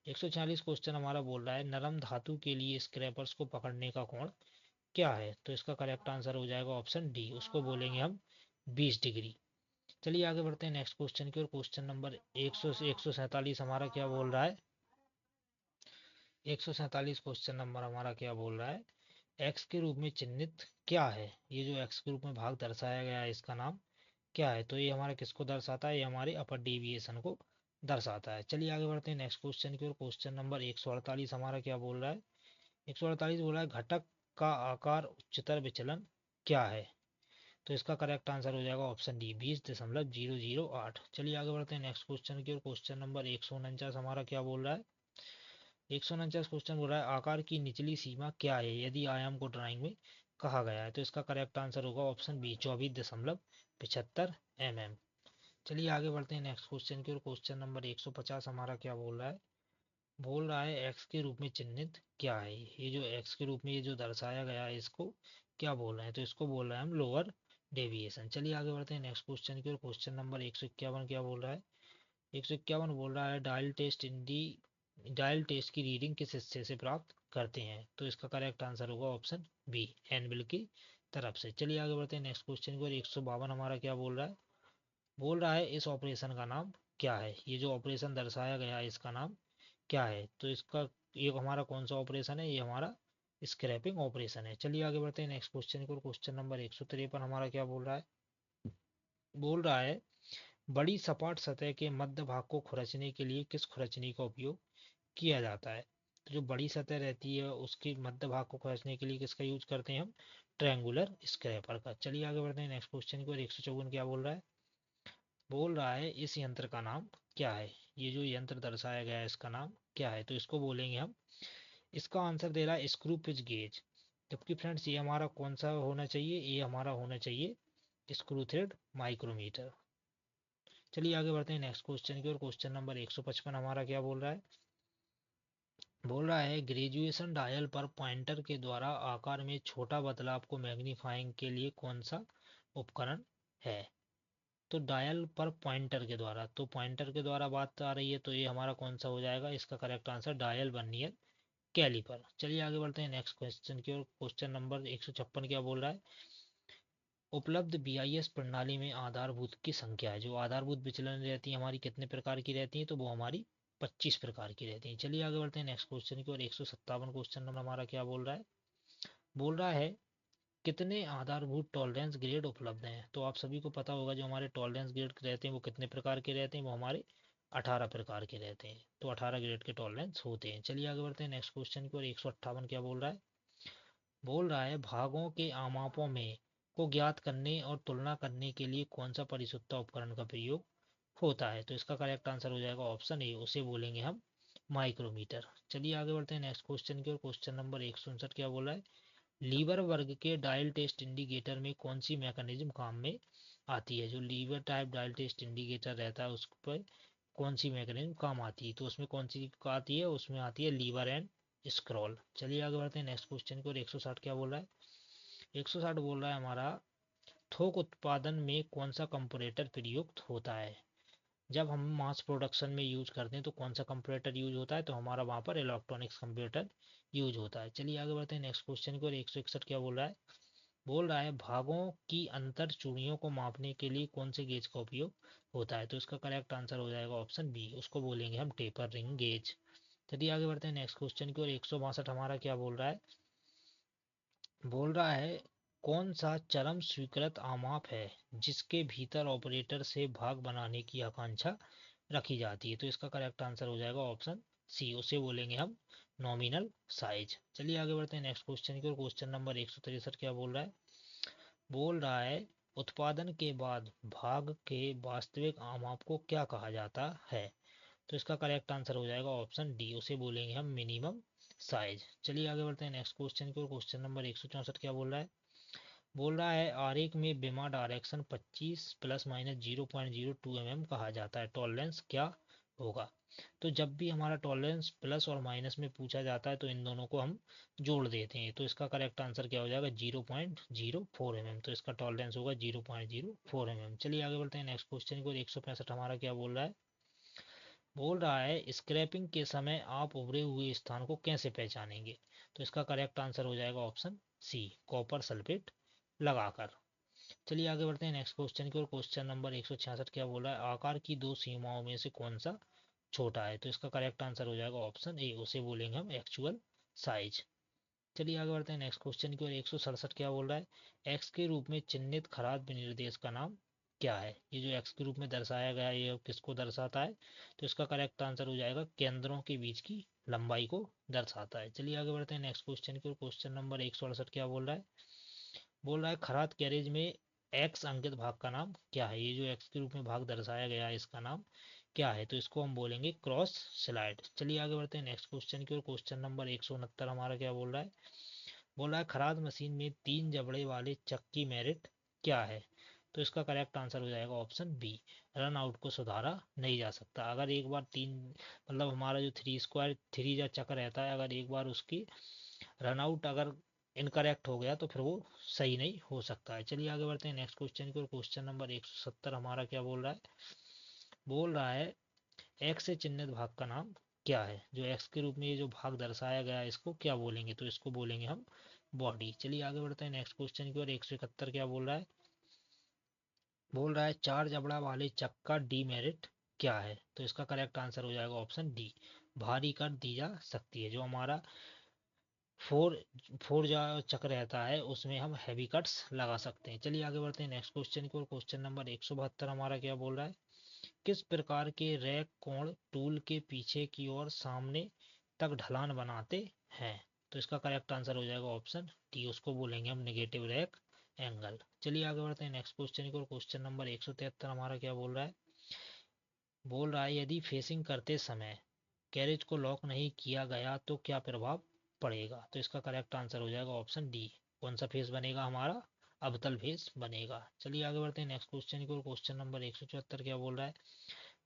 146 क्वेश्चन हमारा बोल रहा है नरम धातु के लिए स्क्रैपर्स को पकड़ने का कोण क्या है। तो इसका करेक्ट आंसर हो जाएगा ऑप्शन डी, उसको बोलेंगे हम 20 डिग्री। चलिए आगे बढ़ते हैं नेक्स्ट क्वेश्चन की ओर। क्वेश्चन नंबर 147 हमारा क्या बोल रहा है, 147 क्वेश्चन नंबर हमारा क्या बोल रहा है, एक्स के रूप में चिन्हित क्या है। ये जो एक्स के रूप में भाग दर्शाया गया है इसका नाम क्या है। तो ये हमारा किसको दर्शाता है, ये हमारे अपर डेविएशन को दर्शाता है। चलिए आगे बढ़ते हैं नेक्स्ट क्वेश्चन की ओर। क्वेश्चन नंबर 148 हमारा क्या बोल रहा है, 148 बोल रहा है घटक का आकार उच्चतर विचलन क्या है। तो इसका करेक्ट आंसर हो जाएगा ऑप्शन डी, 20.008। चलिए आगे बढ़ते हैं नेक्स्ट क्वेश्चन की ओर। क्वेश्चन नंबर 149 हमारा क्या बोल रहा है, 149 क्वेश्चन बोल रहा है आकार की निचली सीमा क्या है यदि आयाम को ड्राइंग में कहा गया है। तो इसका करेक्ट आंसर होगा ऑप्शन बी, 24.75 mm। चलिए आगे बढ़ते हैं नेक्स्ट क्वेश्चन की ओर। क्वेश्चन नंबर 150 हमारा क्या बोल रहा है एक्स के रूप में चिन्हित क्या है। ये जो एक्स के रूप में ये जो दर्शाया गया है इसको क्या बोल रहे हैं, तो इसको बोल रहे हैं हम लोअर डेविएशन। चलिए आगे बढ़ते हैं नेक्स्ट क्वेश्चन की ओर। क्वेश्चन नंबर 151 क्या बोल रहा है, 151 बोल रहा है डायल टेस्ट की रीडिंग किस हिस्से से प्राप्त करते हैं। तो इसका करेक्ट आंसर होगा ऑप्शन बी, एनविल की तरफ से। चलिए आगे बढ़ते हैं नेक्स्ट क्वेश्चन की ओर। 152 हमारा क्या बोल रहा है, बोल रहा है इस ऑपरेशन का नाम क्या है, ये जो ऑपरेशन दर्शाया गया है इसका नाम क्या है। तो इसका ये हमारा कौन सा ऑपरेशन है, ये हमारा स्क्रैपिंग ऑपरेशन है। चलिए आगे बढ़ते हैं नेक्स्ट क्वेश्चन की ओर। क्वेश्चन नंबर 153 हमारा क्या बोल रहा है, बोल रहा है बड़ी सपाट सतह के मध्य भाग को खुरचने के लिए किस खुरचनी का उपयोग किया जाता है। तो जो बड़ी सतह रहती है उसके मध्य भाग को खुरचने के लिए किसका यूज करते हैं हम, ट्रायंगुलर स्क्रैपर का। चलिए आगे बढ़ते हैं नेक्स्ट क्वेश्चन की ओर। 154 क्या बोल रहा है, बोल रहा है इस यंत्र का नाम क्या है, ये जो यंत्र दर्शाया गया है इसका नाम क्या है। तो इसको बोलेंगे हम, इसका आंसर दे रहा है स्क्रू पिच गेज। जबकि फ्रेंड्स ये हमारा कौन सा होना चाहिए, ये हमारा होना चाहिए स्क्रू थ्रेड माइक्रोमीटर। चलिए आगे बढ़ते हैं नेक्स्ट क्वेश्चन की ओर। क्वेश्चन नंबर 155 हमारा क्या बोल रहा है, बोल रहा है ग्रेजुएशन डायल पर पॉइंटर के द्वारा आकार में छोटा बदलाव को मैग्नीफाइंग के लिए कौन सा उपकरण है। तो डायल पर पॉइंटर के द्वारा, तो पॉइंटर के द्वारा बात आ रही है, तो ये हमारा कौन सा हो जाएगा, इसका correct answer dial vernier caliper. चलिए आगे बढ़ते हैं नेक्स्ट क्वेश्चन की ओर। क्वेश्चन नंबर 156 क्या बोल रहा है, उपलब्ध बीआईएस प्रणाली में आधारभूत की संख्या है, जो आधारभूत विचलन रहती है हमारी कितने प्रकार की रहती है, तो वो हमारी 25 प्रकार की रहती है। चलिए आगे बढ़ते हैं नेक्स्ट क्वेश्चन की ओर। 157 क्वेश्चन नंबर हमारा क्या बोल रहा है, बोल रहा है कितने आधारभूत टॉलरेंस ग्रेड उपलब्ध हैं। तो आप सभी को पता होगा जो हमारे टॉलरेंस ग्रेड रहते हैं वो कितने प्रकार के रहते हैं, वो हमारे 18 प्रकार के रहते हैं। तो 18 ग्रेड के टॉलरेंस होते हैं। चलिए आगे बढ़ते हैं नेक्स्ट क्वेश्चन की ओर। 158 क्या बोल रहा है, बोल रहा है भागों के आमापों में को ज्ञात करने और तुलना करने के लिए कौन सा परिशुद्धता उपकरण का प्रयोग होता है। तो इसका करेक्ट आंसर हो जाएगा ऑप्शन ए, उसे बोलेंगे हम माइक्रोमीटर। चलिए आगे बढ़ते हैं नेक्स्ट क्वेश्चन की ओर। क्वेश्चन नंबर 159 क्या बोला है, लीवर वर्ग के डायल टेस्ट इंडिकेटर में कौन सी मैकेनिज्म काम में आती है। जो lever type dial test indicator रहता है उस पर कौन सी मैकेनिज्म काम आती है, तो उसमें कौन सी आती है, उसमें आती है लीवर एंड स्क्रॉल। चलिए आगे बढ़ते हैं नेक्स्ट क्वेश्चन की ओर। 160 क्या बोल रहा है, 160 बोल रहा है हमारा थोक उत्पादन में कौन सा कंपैरेटर प्रयुक्त होता है। जब हम मास प्रोडक्शन में यूज करते हैं तो कौन सा कंपैरेटर यूज होता है, तो हमारा वहाँ पर इलेक्ट्रॉनिक्स कंप्यूटर यूज होता है। चलिए आगे बढ़ते हैं नेक्स्ट क्वेश्चन की ओर। 161 क्या बोल रहा है, बोल रहा है भागों की अंतर चूड़ियों को मापने के लिए कौन से गेज का उपयोग होता है। तो इसका करेक्ट आंसर हो जाएगा ऑप्शन बी, उसको बोलेंगे हम टेपर रिंग गेज। चलिए आगे बढ़ते हैं नेक्स्ट क्वेश्चन की ओर। 162 हमारा क्या बोल रहा है, बोल रहा है कौन सा चरम स्वीकृत आमाप है जिसके भीतर ऑपरेटर से भाग बनाने की आकांक्षा रखी जाती है। तो इसका करेक्ट आंसर हो जाएगा ऑप्शन सी, उसे बोलेंगे हम नॉमिनल साइज। चलिए आगे बढ़ते हैं नेक्स्ट क्वेश्चन की ओर। क्वेश्चन नंबर 163 क्या बोल रहा है, बोल रहा है उत्पादन के बाद भाग के वास्तविक आमाप को क्या कहा जाता है। तो इसका करेक्ट आंसर हो जाएगा ऑप्शन डी, उसे बोलेंगे हम मिनिमम साइज। चलिए आगे बढ़ते हैं नेक्स्ट क्वेश्चन की ओर। क्वेश्चन नंबर 164 क्या बोल रहा है, बोल रहा है आरेख में बीमा डायरेक्शन 25 प्लस माइनस 0.02 mm कहा जाता है, टॉलरेंस क्या होगा। तो जब भी हमारा टॉलरेंस प्लस और माइनस में पूछा जाता है तो इन दोनों को हम जोड़ देते हैं। तो इसका करेक्ट आंसर क्या हो जाएगा 0.04 mm, तो इसका टॉलरेंस होगा 0.04 mm। चलिए आगे बढ़ते हैं नेक्स्ट क्वेश्चन को। 165 हमारा क्या बोल रहा है, बोल रहा है स्क्रैपिंग के समय आप उभरे हुए स्थान को कैसे पहचानेंगे। तो इसका करेक्ट आंसर हो जाएगा ऑप्शन सी, कॉपर सल्फेट लगाकर। चलिए आगे बढ़ते हैं नेक्स्ट क्वेश्चन की ओर। क्वेश्चन नंबर 166 क्या बोल रहा है, आकार की दो सीमाओं में से कौन सा छोटा है। तो इसका करेक्ट आंसर हो जाएगा ऑप्शन ए, उसे बोलेंगे हम एक्चुअल साइज। चलिए आगे बढ़ते हैं नेक्स्ट क्वेश्चन की ओर। 167 क्या बोल रहा है, एक्स के रूप में चिन्हित खराद विनिर्देश का नाम क्या है। ये जो एक्स के रूप में दर्शाया गया है ये किसको दर्शाता है, तो इसका करेक्ट आंसर हो जाएगा केंद्रों के बीच की लंबाई को दर्शाता है। चलिए आगे बढ़ते हैं नेक्स्ट क्वेश्चन की ओर। क्वेश्चन नंबर 168 क्या बोल रहा है, बोल रहा है खराद कैरेज में एक्स अंकित भाग का नाम क्या है। ये जो एक्स के रूप में भाग दर्शाया गया है इसका नाम क्या है, तो इसको हम बोलेंगे क्रॉस स्लाइड। चलिए आगे बढ़ते हैं नेक्स्ट क्वेश्चन की ओर। क्वेश्चन नंबर 169 हमारा क्या बोल रहा है, बोल रहा है खराद मशीन में 3 जबड़े वाले चक की मेरिट क्या है। तो इसका करेक्ट आंसर हो जाएगा ऑप्शन बी, रन आउट को सुधारा नहीं जा सकता। अगर एक बार तीन मतलब हमारा जो थ्री स्क्वायर थ्री जा चक रहता है, अगर एक बार उसकी रन आउट अगर इनकरेक्ट हो गया तो फिर वो सही नहीं हो सकता है। चलिए आगे बढ़ते हैं नेक्स्ट क्वेश्चन की ओर। क्वेश्चन नंबर 170 हमारा क्या बोल रहा है, बोल रहा है एक्स से चिन्हित भाग का नाम क्या है। जो एक्स के रूप में ये जो भाग दर्शाया गया है इसको क्या बोलेंगे, तो इसको बोलेंगे हम बॉडी। चलिए आगे बढ़ते हैं नेक्स्ट क्वेश्चन की ओर। 171 क्या बोल रहा है, बोल रहा है चार जबड़ा वाले चक का डीमेरिट क्या है? तो इसका करेक्ट आंसर हो जाएगा ऑप्शन डी, भारी कर दी जा सकती है। जो हमारा फोर फोर जा चक्र रहता है उसमें हम हैवी कट्स लगा सकते हैं। चलिए आगे बढ़ते हैं नेक्स्ट क्वेश्चन की ओर। क्वेश्चन नंबर 172 हमारा क्या बोल रहा है, किस प्रकार के रैक कोण टूल के पीछे की ओर सामने तक ढलान बनाते हैं? तो इसका करेक्ट आंसर हो जाएगा ऑप्शन डी, उसको बोलेंगे हम नेगेटिव रैक एंगल। चलिए आगे बढ़ते हैं नेक्स्ट क्वेश्चन की ओर। क्वेश्चन नंबर 173 हमारा क्या बोल रहा है, बोल रहा है यदि फेसिंग करते समय कैरेज को लॉक नहीं किया गया तो क्या प्रभाव पड़ेगा? तो इसका करेक्ट आंसर हो जाएगा ऑप्शन डी, कौन सा फेस बनेगा हमारा, अवतल फेस बनेगा। चलिए आगे बढ़ते हैं नेक्स्ट क्वेश्चन की ओर। क्वेश्चन नंबर 174 क्या बोल रहा है,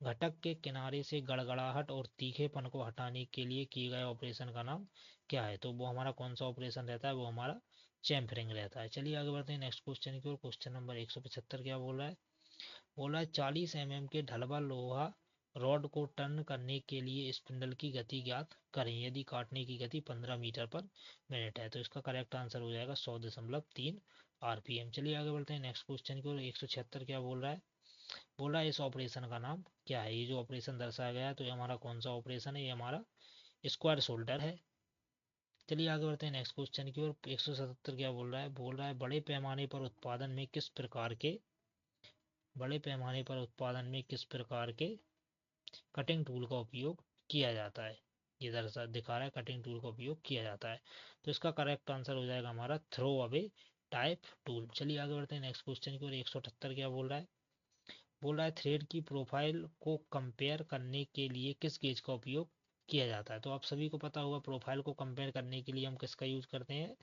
घटक के किनारे से गड़गड़ाहट और तीखेपन को हटाने के लिए किए गए ऑपरेशन का नाम क्या है? तो वो हमारा कौन सा ऑपरेशन रहता है, वो हमारा चैम्फरिंग रहता है। चलिए आगे बढ़ते हैं नेक्स्ट क्वेश्चन की ओर। क्वेश्चन नंबर 175 क्या बोल रहा है, बोला 40 mm के ढलवा लोहा रॉड को टर्न करने के लिए स्पिंडल की गति ज्ञात करें यदि काटने की गति 15 मीटर पर मिनट है। तो इसका करेक्ट आंसर हो जाएगा 100.3 आरपीएम। चलिए आगे बढ़ते हैं नेक्स्ट क्वेश्चन की ओर। 176 क्या बोल रहा है, बोल रहा है इस ऑपरेशन का नाम क्या है? ये जो ऑपरेशन दर्शाया गया है तो ये हमारा कौन सा ऑपरेशन है, ये हमारा स्क्वायर शोल्डर है। चलिए आगे बढ़ते हैं नेक्स्ट क्वेश्चन की ओर। 177 क्या बोल रहा है, बोल रहा है बड़े पैमाने पर उत्पादन में किस प्रकार के कटिंग टूल का उपयोग किया जाता है? ये दरअसल दिखा रहा है कटिंग टूल का उपयोग किया जाता है। तो इसका करेक्ट आंसर हो जाएगा हमारा थ्रो अवे टाइप टूल। चलिए आगे बढ़ते हैं नेक्स्ट क्वेश्चन की ओर। 178 क्या बोल रहा है, बोल रहा है थ्रेड की प्रोफाइल को कंपेयर करने के लिए किस गेज का उपयोग किया जाता है? तो आप सभी को पता होगा प्रोफाइल को कंपेयर करने के लिए हम किसका यूज करते हैं,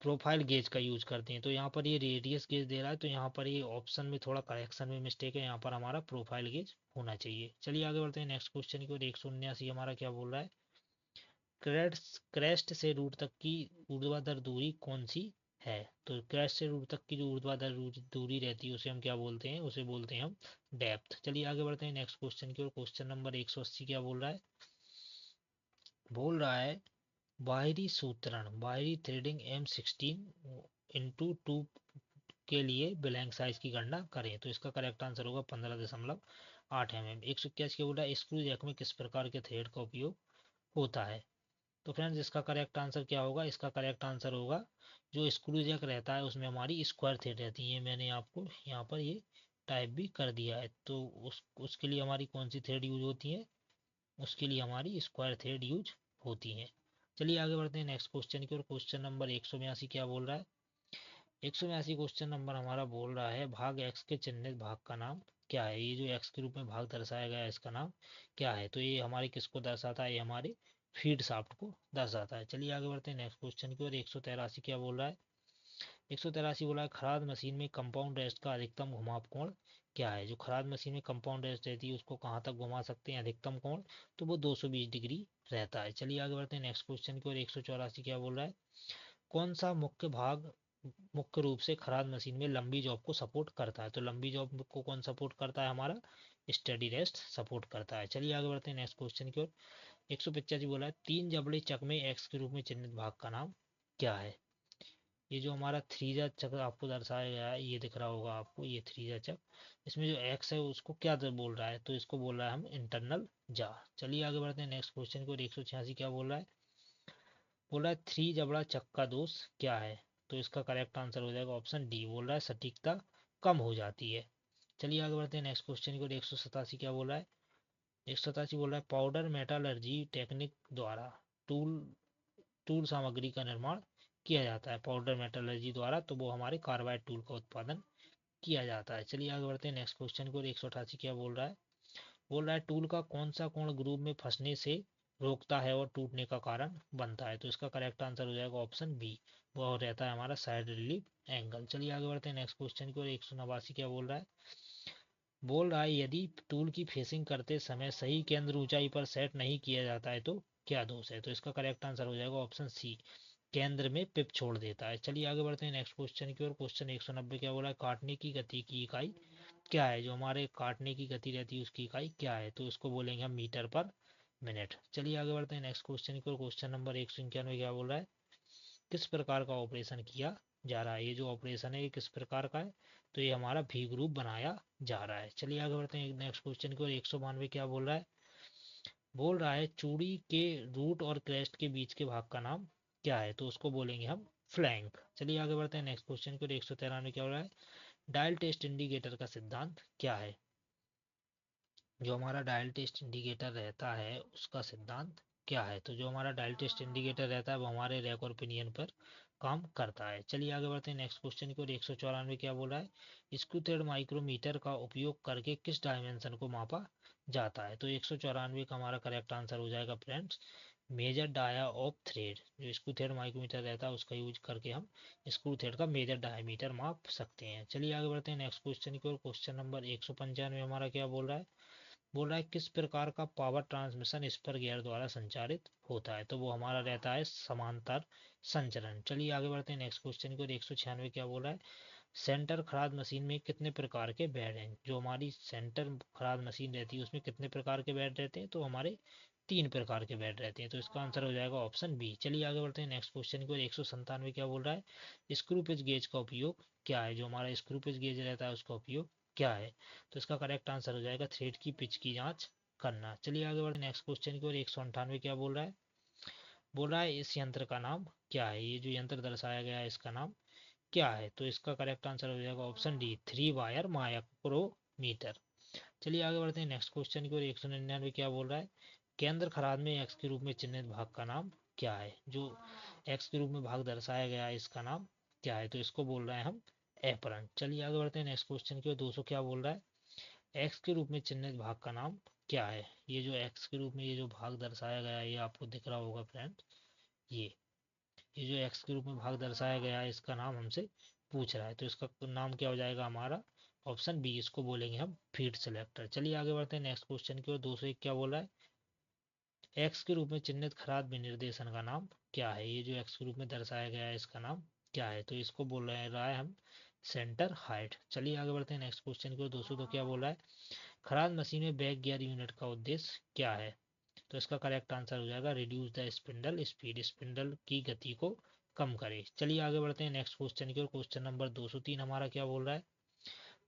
प्रोफाइल गेज का यूज करते हैं। तो यहाँ पर ये रेडियस गेज दे रहा है, तो यहाँ पर ये ऑप्शन में थोड़ा करेक्शन में मिस्टेक है, यहाँ पर हमारा प्रोफाइल गेज होना चाहिए। चलिए आगे बढ़ते हैं नेक्स्ट क्वेश्चन की ओर। 179 हमारा क्या बोल रहा है, क्रेस्ट से रूट तक की ऊर्ध्वाधर दूरी कौन सी है? तो क्रेस्ट से रूट तक की जो ऊर्ध्वाधर दूरी रहती है उसे हम क्या बोलते हैं, उसे बोलते हैं हम डेप्थ। चलिए आगे बढ़ते हैं नेक्स्ट क्वेश्चन की ओर। क्वेश्चन नंबर 180 क्या बोल रहा है, बोल रहा है बाहरी थ्रेडिंग M16 इंटू 2 के लिए ब्लैंक साइज की गणना करें। तो इसका करेक्ट आंसर होगा 15.8 mm। 181 के बोला स्क्रू जैक में किस प्रकार के थ्रेड का उपयोग होता है? तो फ्रेंड्स इसका करेक्ट आंसर क्या होगा, इसका करेक्ट आंसर होगा जो स्क्रू जैक रहता है उसमें हमारी स्क्वायर थ्रेड रहती है। मैंने आपको यहाँ पर ये टाइप भी कर दिया है। तो उसके लिए हमारी कौन सी थ्रेड यूज होती है, उसके लिए हमारी स्क्वायर थ्रेड यूज होती है। चलिए आगे बढ़ते हैं नेक्स्ट क्वेश्चन की ओर। क्वेश्चन नंबर 182 क्या बोल रहा है, 182 क्वेश्चन नंबर हमारा बोल रहा है भाग एक्स के चिन्हित भाग का नाम क्या है? ये जो एक्स के रूप में भाग दर्शाया गया है इसका नाम क्या है? तो ये हमारे किसको दर्शाता है, ये हमारे फीड शाफ्ट को दर्शाता है। चलिए आगे बढ़ते हैं नेक्स्ट क्वेश्चन की ओर। 183 क्या बोल रहा है, 183 बोला है खराद मशीन में कंपाउंड रेस्ट का अधिकतम घुमाव कोण क्या है? जो खराद मशीन में कंपाउंड रेस्ट रहती है उसको कहाँ तक घुमा सकते हैं अधिकतम कोण, तो वो 220 डिग्री रहता है। चलिए आगे बढ़ते हैं नेक्स्ट क्वेश्चन की ओर। 184 क्या बोल रहा है, कौन सा मुख्य भाग मुख्य रूप से खराद मशीन में लंबी जॉब को सपोर्ट करता है? तो लंबी जॉब को कौन सपोर्ट करता है, हमारा स्टडी रेस्ट सपोर्ट करता है। चलिए आगे बढ़ते हैं नेक्स्ट क्वेश्चन की ओर। 185 बोला है 3 जबड़े चक में एक्स के रूप में चिन्हित भाग का नाम क्या है? ये जो हमारा थ्रीजा चक्र आपको दर्शाया गया है, ये दिख रहा होगा आपको, ये थ्रीजा चक्र, इसमें जो एक्स है उसको क्या बोल रहा है, तो इसको बोल रहा है हम इंटरनल जा। चलिए आगे बढ़ते हैं नेक्स्ट क्वेश्चन को। 186 क्या बोल रहा है, बोल रहा है थ्री जबड़ा चक का दोष क्या है? तो इसका करेक्ट आंसर हो जाएगा ऑप्शन डी, बोल रहा है सटीकता कम हो जाती है। चलिए आगे बढ़ते हैं नेक्स्ट क्वेश्चन को। 187 क्या बोल रहा है, 187 बोल रहा है पाउडर मेटालर्जी टेक्निक द्वारा टूल टूल सामग्री का निर्माण किया जाता है पाउडर मेटालर्जी द्वारा, तो वो हमारे कार्बाइड टूल का उत्पादन किया जाता है। चलिए आगे बढ़ते हैं नेक्स्ट क्वेश्चन को। 188 क्या बोल रहा है, बोल रहा है टूल का कौन सा कोण ग्रूव में फंसने से रोकता है और टूटने का कारण बनता है? तो इसका करेक्ट आंसर हो जाएगा ऑप्शन बी, वो रहता है हमारा साइड रिलीफ एंगल। चलिए आगे बढ़ते हैं नेक्स्ट क्वेश्चन की ओर। 189 क्या बोल रहा है, बोल रहा है यदि टूल की फेसिंग करते समय सही केंद्र ऊंचाई पर सेट नहीं किया जाता है तो क्या दोष है? तो इसका करेक्ट आंसर हो जाएगा ऑप्शन सी, केंद्र में पिप छोड़ देता है। चलिए आगे बढ़ते हैं नेक्स्ट क्वेश्चन की ओर। क्वेश्चन 190 क्या बोला है काटने की गति की इकाई क्या है? जो हमारे काटने की गति रहती है उसकी इकाई क्या है? तो उसको बोलेंगे हम मीटर पर मिनट। चलिए आगे बढ़ते हैं नेक्स्ट क्वेश्चन की ओर। क्वेश्चन नंबर 191 क्या बोल रहा है, किस प्रकार का ऑपरेशन किया जा रहा है। ये जो ऑपरेशन है ये किस प्रकार का है, तो ये हमारा भी ग्रुप बनाया जा रहा है। चलिए आगे बढ़ते हैं नेक्स्ट क्वेश्चन की ओर। 192 क्या बोल रहा है, बोल रहा है चूड़ी के रूट और क्रेस्ट के बीच के भाग का नाम क्या है, तो उसको बोलेंगे हम फ्लैंक। चलिए आगे बढ़ते हैं नेक्स्ट क्वेश्चन की ओर। 193 क्या हो रहा है, डायल टेस्ट इंडिकेटर का सिद्धांत क्या है। जो हमारा डायल टेस्ट इंडिकेटर रहता है उसका सिद्धांत क्या है, तो जो हमारा डायल टेस्ट इंडिकेटर रहता है वो हमारे रैक और पिनियन पर काम करता है। चलिए आगे बढ़ते हैं नेक्स्ट क्वेश्चन की ओर। 194 क्या बोल रहा है, स्क्रू थ्रेड माइक्रोमीटर का उपयोग करके किस डायमेंशन को मापा जाता है, तो 194 का हमारा करेक्ट आंसर हो जाएगा friends major dia of thread. जो स्क्रू थ्रेड माइक्रोमीटर रहता है उसका यूज करके हम स्क्रू थ्रेड का मेजर डायमीटर माप सकते हैं। चलिए आगे बढ़ते हैं नेक्स्ट क्वेश्चन की ओर। क्वेश्चन नंबर 195 हमारा क्या बोल रहा है, बोल रहा है किस प्रकार का पावर ट्रांसमिशन स्पर गियर द्वारा संचालित होता है, तो वो हमारा रहता है समांतर संचरण। चलिए आगे बढ़ते हैं नेक्स्ट क्वेश्चन की ओर। 196 क्या बोल रहा है, सेंटर खराद मशीन में कितने प्रकार के बेड हैं। जो हमारी सेंटर खराद मशीन रहती है उसमें कितने प्रकार के बेड रहते हैं, तो हमारे 3 प्रकार के बेड रहते हैं, तो इसका आंसर हो जाएगा ऑप्शन बी। चलिए आगे बढ़ते हैं नेक्स्ट क्वेश्चन की ओर। 197 क्या बोल रहा है, स्क्रू पिच गेज का उपयोग क्या है। जो हमारा स्क्रू पिच गेज रहता है उसका उपयोग क्या है, तो इसका करेक्ट आंसर हो जाएगा थ्रेड की पिच की जांच करना। चलिए आगे बढ़ते हैं नेक्स्ट क्वेश्चन की ओर। 198 क्या बोल रहा है, बोल रहा है इस यंत्र का नाम क्या है। ये जो यंत्र दर्शाया गया है इसका नाम क्या है, तो इसका करेक्ट आंसर हो जाएगा ऑप्शन डी 3 वायर माइक्रोमीटर। चलिए आगे बढ़ते हैं नेक्स्ट क्वेश्चन की ओर। 199 क्या बोल रहा है, केंद्र खराद में एक्स के रूप में चिन्हित भाग का नाम क्या है। जो एक्स के रूप में भाग दर्शाया गया है इसका नाम क्या है, तो इसको बोल रहे हैं हम एपरन। चलिए आगे बढ़ते हैं नेक्स्ट क्वेश्चन की ओर। 200 क्या बोल रहा है, एक्स के रूप में चिन्हित भाग का नाम क्या है। ये जो एक्स के रूप में ये जो भाग दर्शाया गया है ये आपको दिख रहा होगा फ्रेंड, ये ये जो एक्स के रूप में भाग दर्शाया गया है इसका नाम हमसे पूछ रहा है, तो इसका नाम क्या हो जाएगा हमारा ऑप्शन बी, इसको बोलेंगे हम फीड सिलेक्टर। चलिए आगे बढ़ते हैं नेक्स्ट क्वेश्चन की ओर। 201 क्या बोल रहा है, एक्स के रूप में चिन्हित खराद विनिर्देशन का नाम क्या है। ये जो एक्स के रूप में दर्शाया गया है इसका नाम क्या है, तो इसको बोल रहा है हम सेंटर हाइट। चलिए आगे बढ़ते हैं नेक्स्ट क्वेश्चन की ओर। 202 क्या बोल रहा है, खराद मशीन में बैक गियर यूनिट का उद्देश्य क्या है, तो इसका करेक्ट आंसर हो जाएगा reduce the spindle speed, spindle की गति को कम करे। चलिए आगे बढ़ते हैं नेक्स्ट क्वेश्चन की ओर। क्वेश्चन नंबर 203 हमारा क्या बोल रहा है,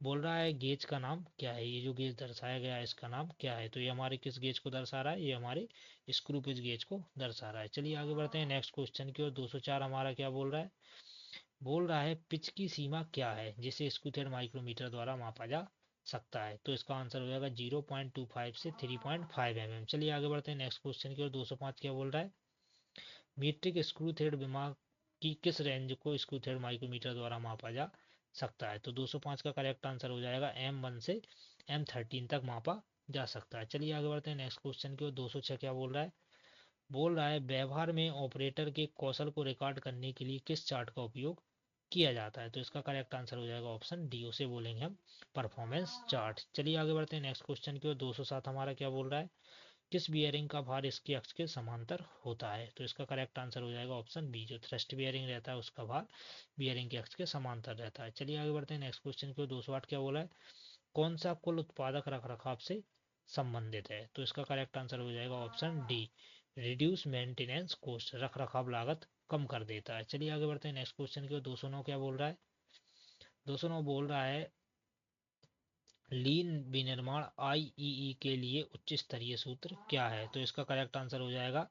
बोल रहा है गेज का नाम क्या है। ये जो गेज दर्शाया गया है इसका नाम क्या है, तो ये हमारे किस गेज को दर्शा रहा है, ये हमारे स्क्रू पिच गेज को दर्शा रहा है। चलिए आगे बढ़ते हैं नेक्स्ट क्वेश्चन की ओर। 204 हमारा क्या बोल रहा है, बोल रहा है पिच की सीमा क्या है जिसे स्क्रू थ्रेड माइक्रोमीटर द्वारा मापा जा सकता है, तो इसका आंसर हो जाएगा 0.25 से 3.5 mm। चलिए आगे बढ़ते हैं नेक्स्ट क्वेश्चन की ओर। 205 क्या बोल रहा है, मीट्रिक स्क्रू थ्रेड दिमाग की किस रेंज को स्क्रू थ्रेड माइक्रोमीटर द्वारा मापा जा सकता है, तो 205 का करेक्ट आंसर हो जाएगा M1 से M13 तक मापा जा सकता है। चलिए आगे बढ़ते हैं नेक्स्ट क्वेश्चन की ओर। 206 क्या बोल रहा है, बोल रहा है व्यवहार में ऑपरेटर के कौशल को रिकॉर्ड करने के लिए किस चार्ट का उपयोग किया जाता है, तो इसका करेक्ट आंसर हो जाएगा ऑप्शन डी, उसे बोलेंगे हम परफॉर्मेंस चार्ट। चलिए आगे बढ़ते हैं नेक्स्ट क्वेश्चन की ओर। 207 हमारा क्या बोल रहा है, किस बियरिंग का भार इसके अक्ष के समांतर होता है, तो इसका करेक्ट आंसर हो जाएगा ऑप्शन बी, जो थ्रस्ट बियरिंग रहता है उसका भार बियरिंग के अक्ष के समांतर रहता है। चलिए आगे बढ़ते हैं नेक्स्ट क्वेश्चन की ओर। 208 क्या बोला है, कौन सा कुल उत्पादक रखरखाव से संबंधित है, तो इसका करेक्ट आंसर हो जाएगा option D reduce maintenance cost, रख रखाव लागत कम कर देता है। चलिए आगे बढ़ते हैं नेक्स्ट क्वेश्चन की ओर। 209 क्या बोल रहा है, 209 बोल रहा है लीन विनिर्माण आईईई के लिए उच्च स्तरीय सूत्र क्या है, तो इसका करेक्ट आंसर हो जाएगा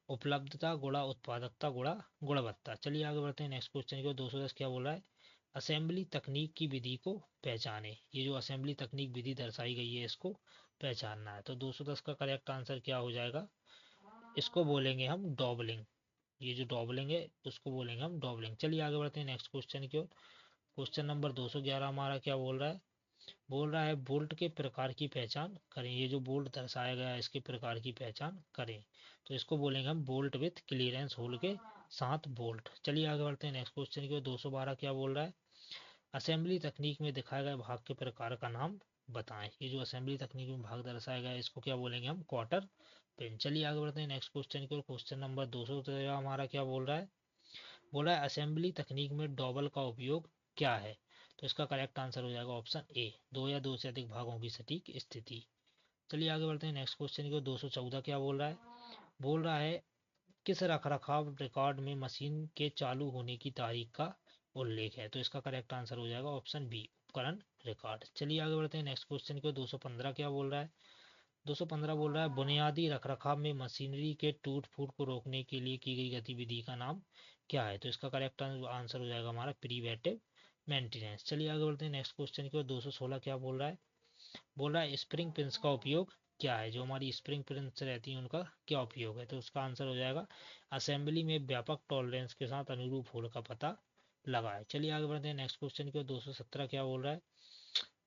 उपलब्धता गुणा उत्पादकता गुणा गुणवत्ता। चलिए आगे बढ़ते हैं नेक्स्ट क्वेश्चन की ओर। 210 क्या बोल रहा है, असेंबली तकनीक की विधि को पहचाने। ये जो असेंबली तकनीक विधि दर्शाई गई है इसको पहचानना है, तो 210 का करेक्ट आंसर क्या हो जाएगा, इसको बोलेंगे हम डॉबलिंग। ये जो डॉबलिंग है उसको बोलेंगे हम डॉबलिंग। चलिए आगे बढ़ते हैं नेक्स्ट क्वेश्चन की ओर। क्वेश्चन नंबर 211 हमारा क्या बोल रहा है, बोल रहा है बोल्ट के प्रकार की पहचान करें। ये जो बोल्ट दर्शाया गया है इसके प्रकार की पहचान करें, तो इसको बोलेंगे हम बोल्ट विथ क्लियरेंस होल के साथ बोल्ट। चलिए आगे बढ़ते हैं नेक्स्ट क्वेश्चन की ओर। 212 क्या बोल रहा है, असेंबली तकनीक में दिखाए गए भाग के प्रकार का नाम बताएं। ये जो असेंबली तकनीक में भाग दर्शाया गया है इसको क्या बोलेंगे हम क्वार्टर पिन। चलिए आगे बढ़ते हैं नेक्स्ट क्वेश्चन की ओर। क्वेश्चन नंबर 213 हमारा क्या बोल रहा है, बोल रहा है असेंबली तकनीक में डॉबल का उपयोग क्या है, तो इसका करेक्ट आंसर हो जाएगा ऑप्शन ए दो या दो से अधिक भागों की सटीक स्थिति। चलिए आगे बढ़ते हैं नेक्स्ट क्वेश्चन की ओर। 214 क्या बोल रहा है, बोल रहा है किस रखरखाव रिकॉर्ड में मशीन के चालू होने की तारीख का उल्लेख है। तो इसका करेक्ट आंसर हो जाएगा ऑप्शन बी, उपकरण रिकॉर्ड। चलिए आगे बढ़ते हैं नेक्स्ट क्वेश्चन को। 215 क्या बोल रहा है? 215 बोल रहा है बुनियादी रखरखाव में मशीनरी के टूट फूट को रोकने के लिए की गई गतिविधि का नाम क्या है? तो इसका करेक्ट आंसर हो जाएगा हमारा प्रिवेंटिव मेंटेनेंस। चलिए आगे बढ़ते हैं नेक्स्ट क्वेश्चन की ओर। 216 क्या बोल रहा है? बोल रहा है स्प्रिंग पिंस का उपयोग क्या है? जो हमारी स्प्रिंग पिंस रहती हैं उनका क्या उपयोग है? तो उसका आंसर हो जाएगा असेंबली में व्यापक टॉलरेंस के साथ अनुरूप होल का पता लगाए। चलिए आगे बढ़ते हैं नेक्स्ट क्वेश्चन की ओर। 217 क्या बोल रहा है?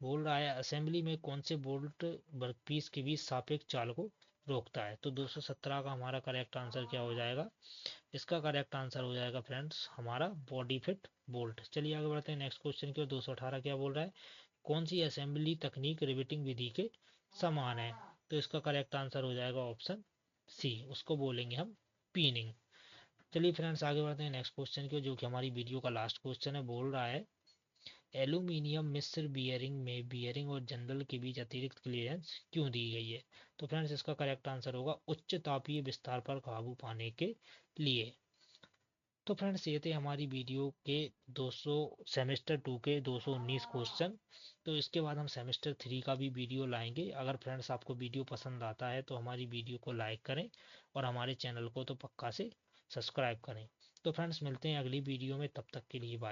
बोल रहा है असेंबली में कौन से बोल्ट वर्कपीस के बीच सापेक्ष चाल को रोकता है? तो 217 का हमारा करेक्ट आंसर क्या हो जाएगा? इसका करेक्ट आंसर हो जाएगा फ्रेंड्स हमारा बॉडी फिट बोल्ट। चलिए आगे बढ़ते हैं नेक्स्ट क्वेश्चन की ओर। 218 क्या बोल रहा है? कौन सी असेंबली तकनीक रिवेटिंग विधि के समान है? तो इसका करेक्ट आंसर हो जाएगा ऑप्शन सी, उसको बोलेंगे हम पीनिंग। चलिए फ्रेंड्स आगे बढ़ते हैं नेक्स्ट क्वेश्चन की ओर, जो कि हमारी वीडियो का लास्ट क्वेश्चन है। बोल रहा है एल्यूमिनियम मिश्र बियरिंग में बियरिंग और जनरल के बीच अतिरिक्त क्लियरेंस क्यों दी गई है? तो फ्रेंड्स इसका करेक्ट आंसर होगा उच्च तापीय विस्तार पर काबू पाने के लिए। तो फ्रेंड्स ये थे हमारी वीडियो के 200 सेमेस्टर 2 के 219 क्वेश्चन। तो इसके बाद हम सेमेस्टर 3 का भी वीडियो लाएंगे। अगर फ्रेंड्स आपको वीडियो पसंद आता है तो हमारी वीडियो को लाइक करें और हमारे चैनल को तो पक्का से सब्सक्राइब करें। तो फ्रेंड्स मिलते हैं अगली वीडियो में, तब तक के लिए बाय।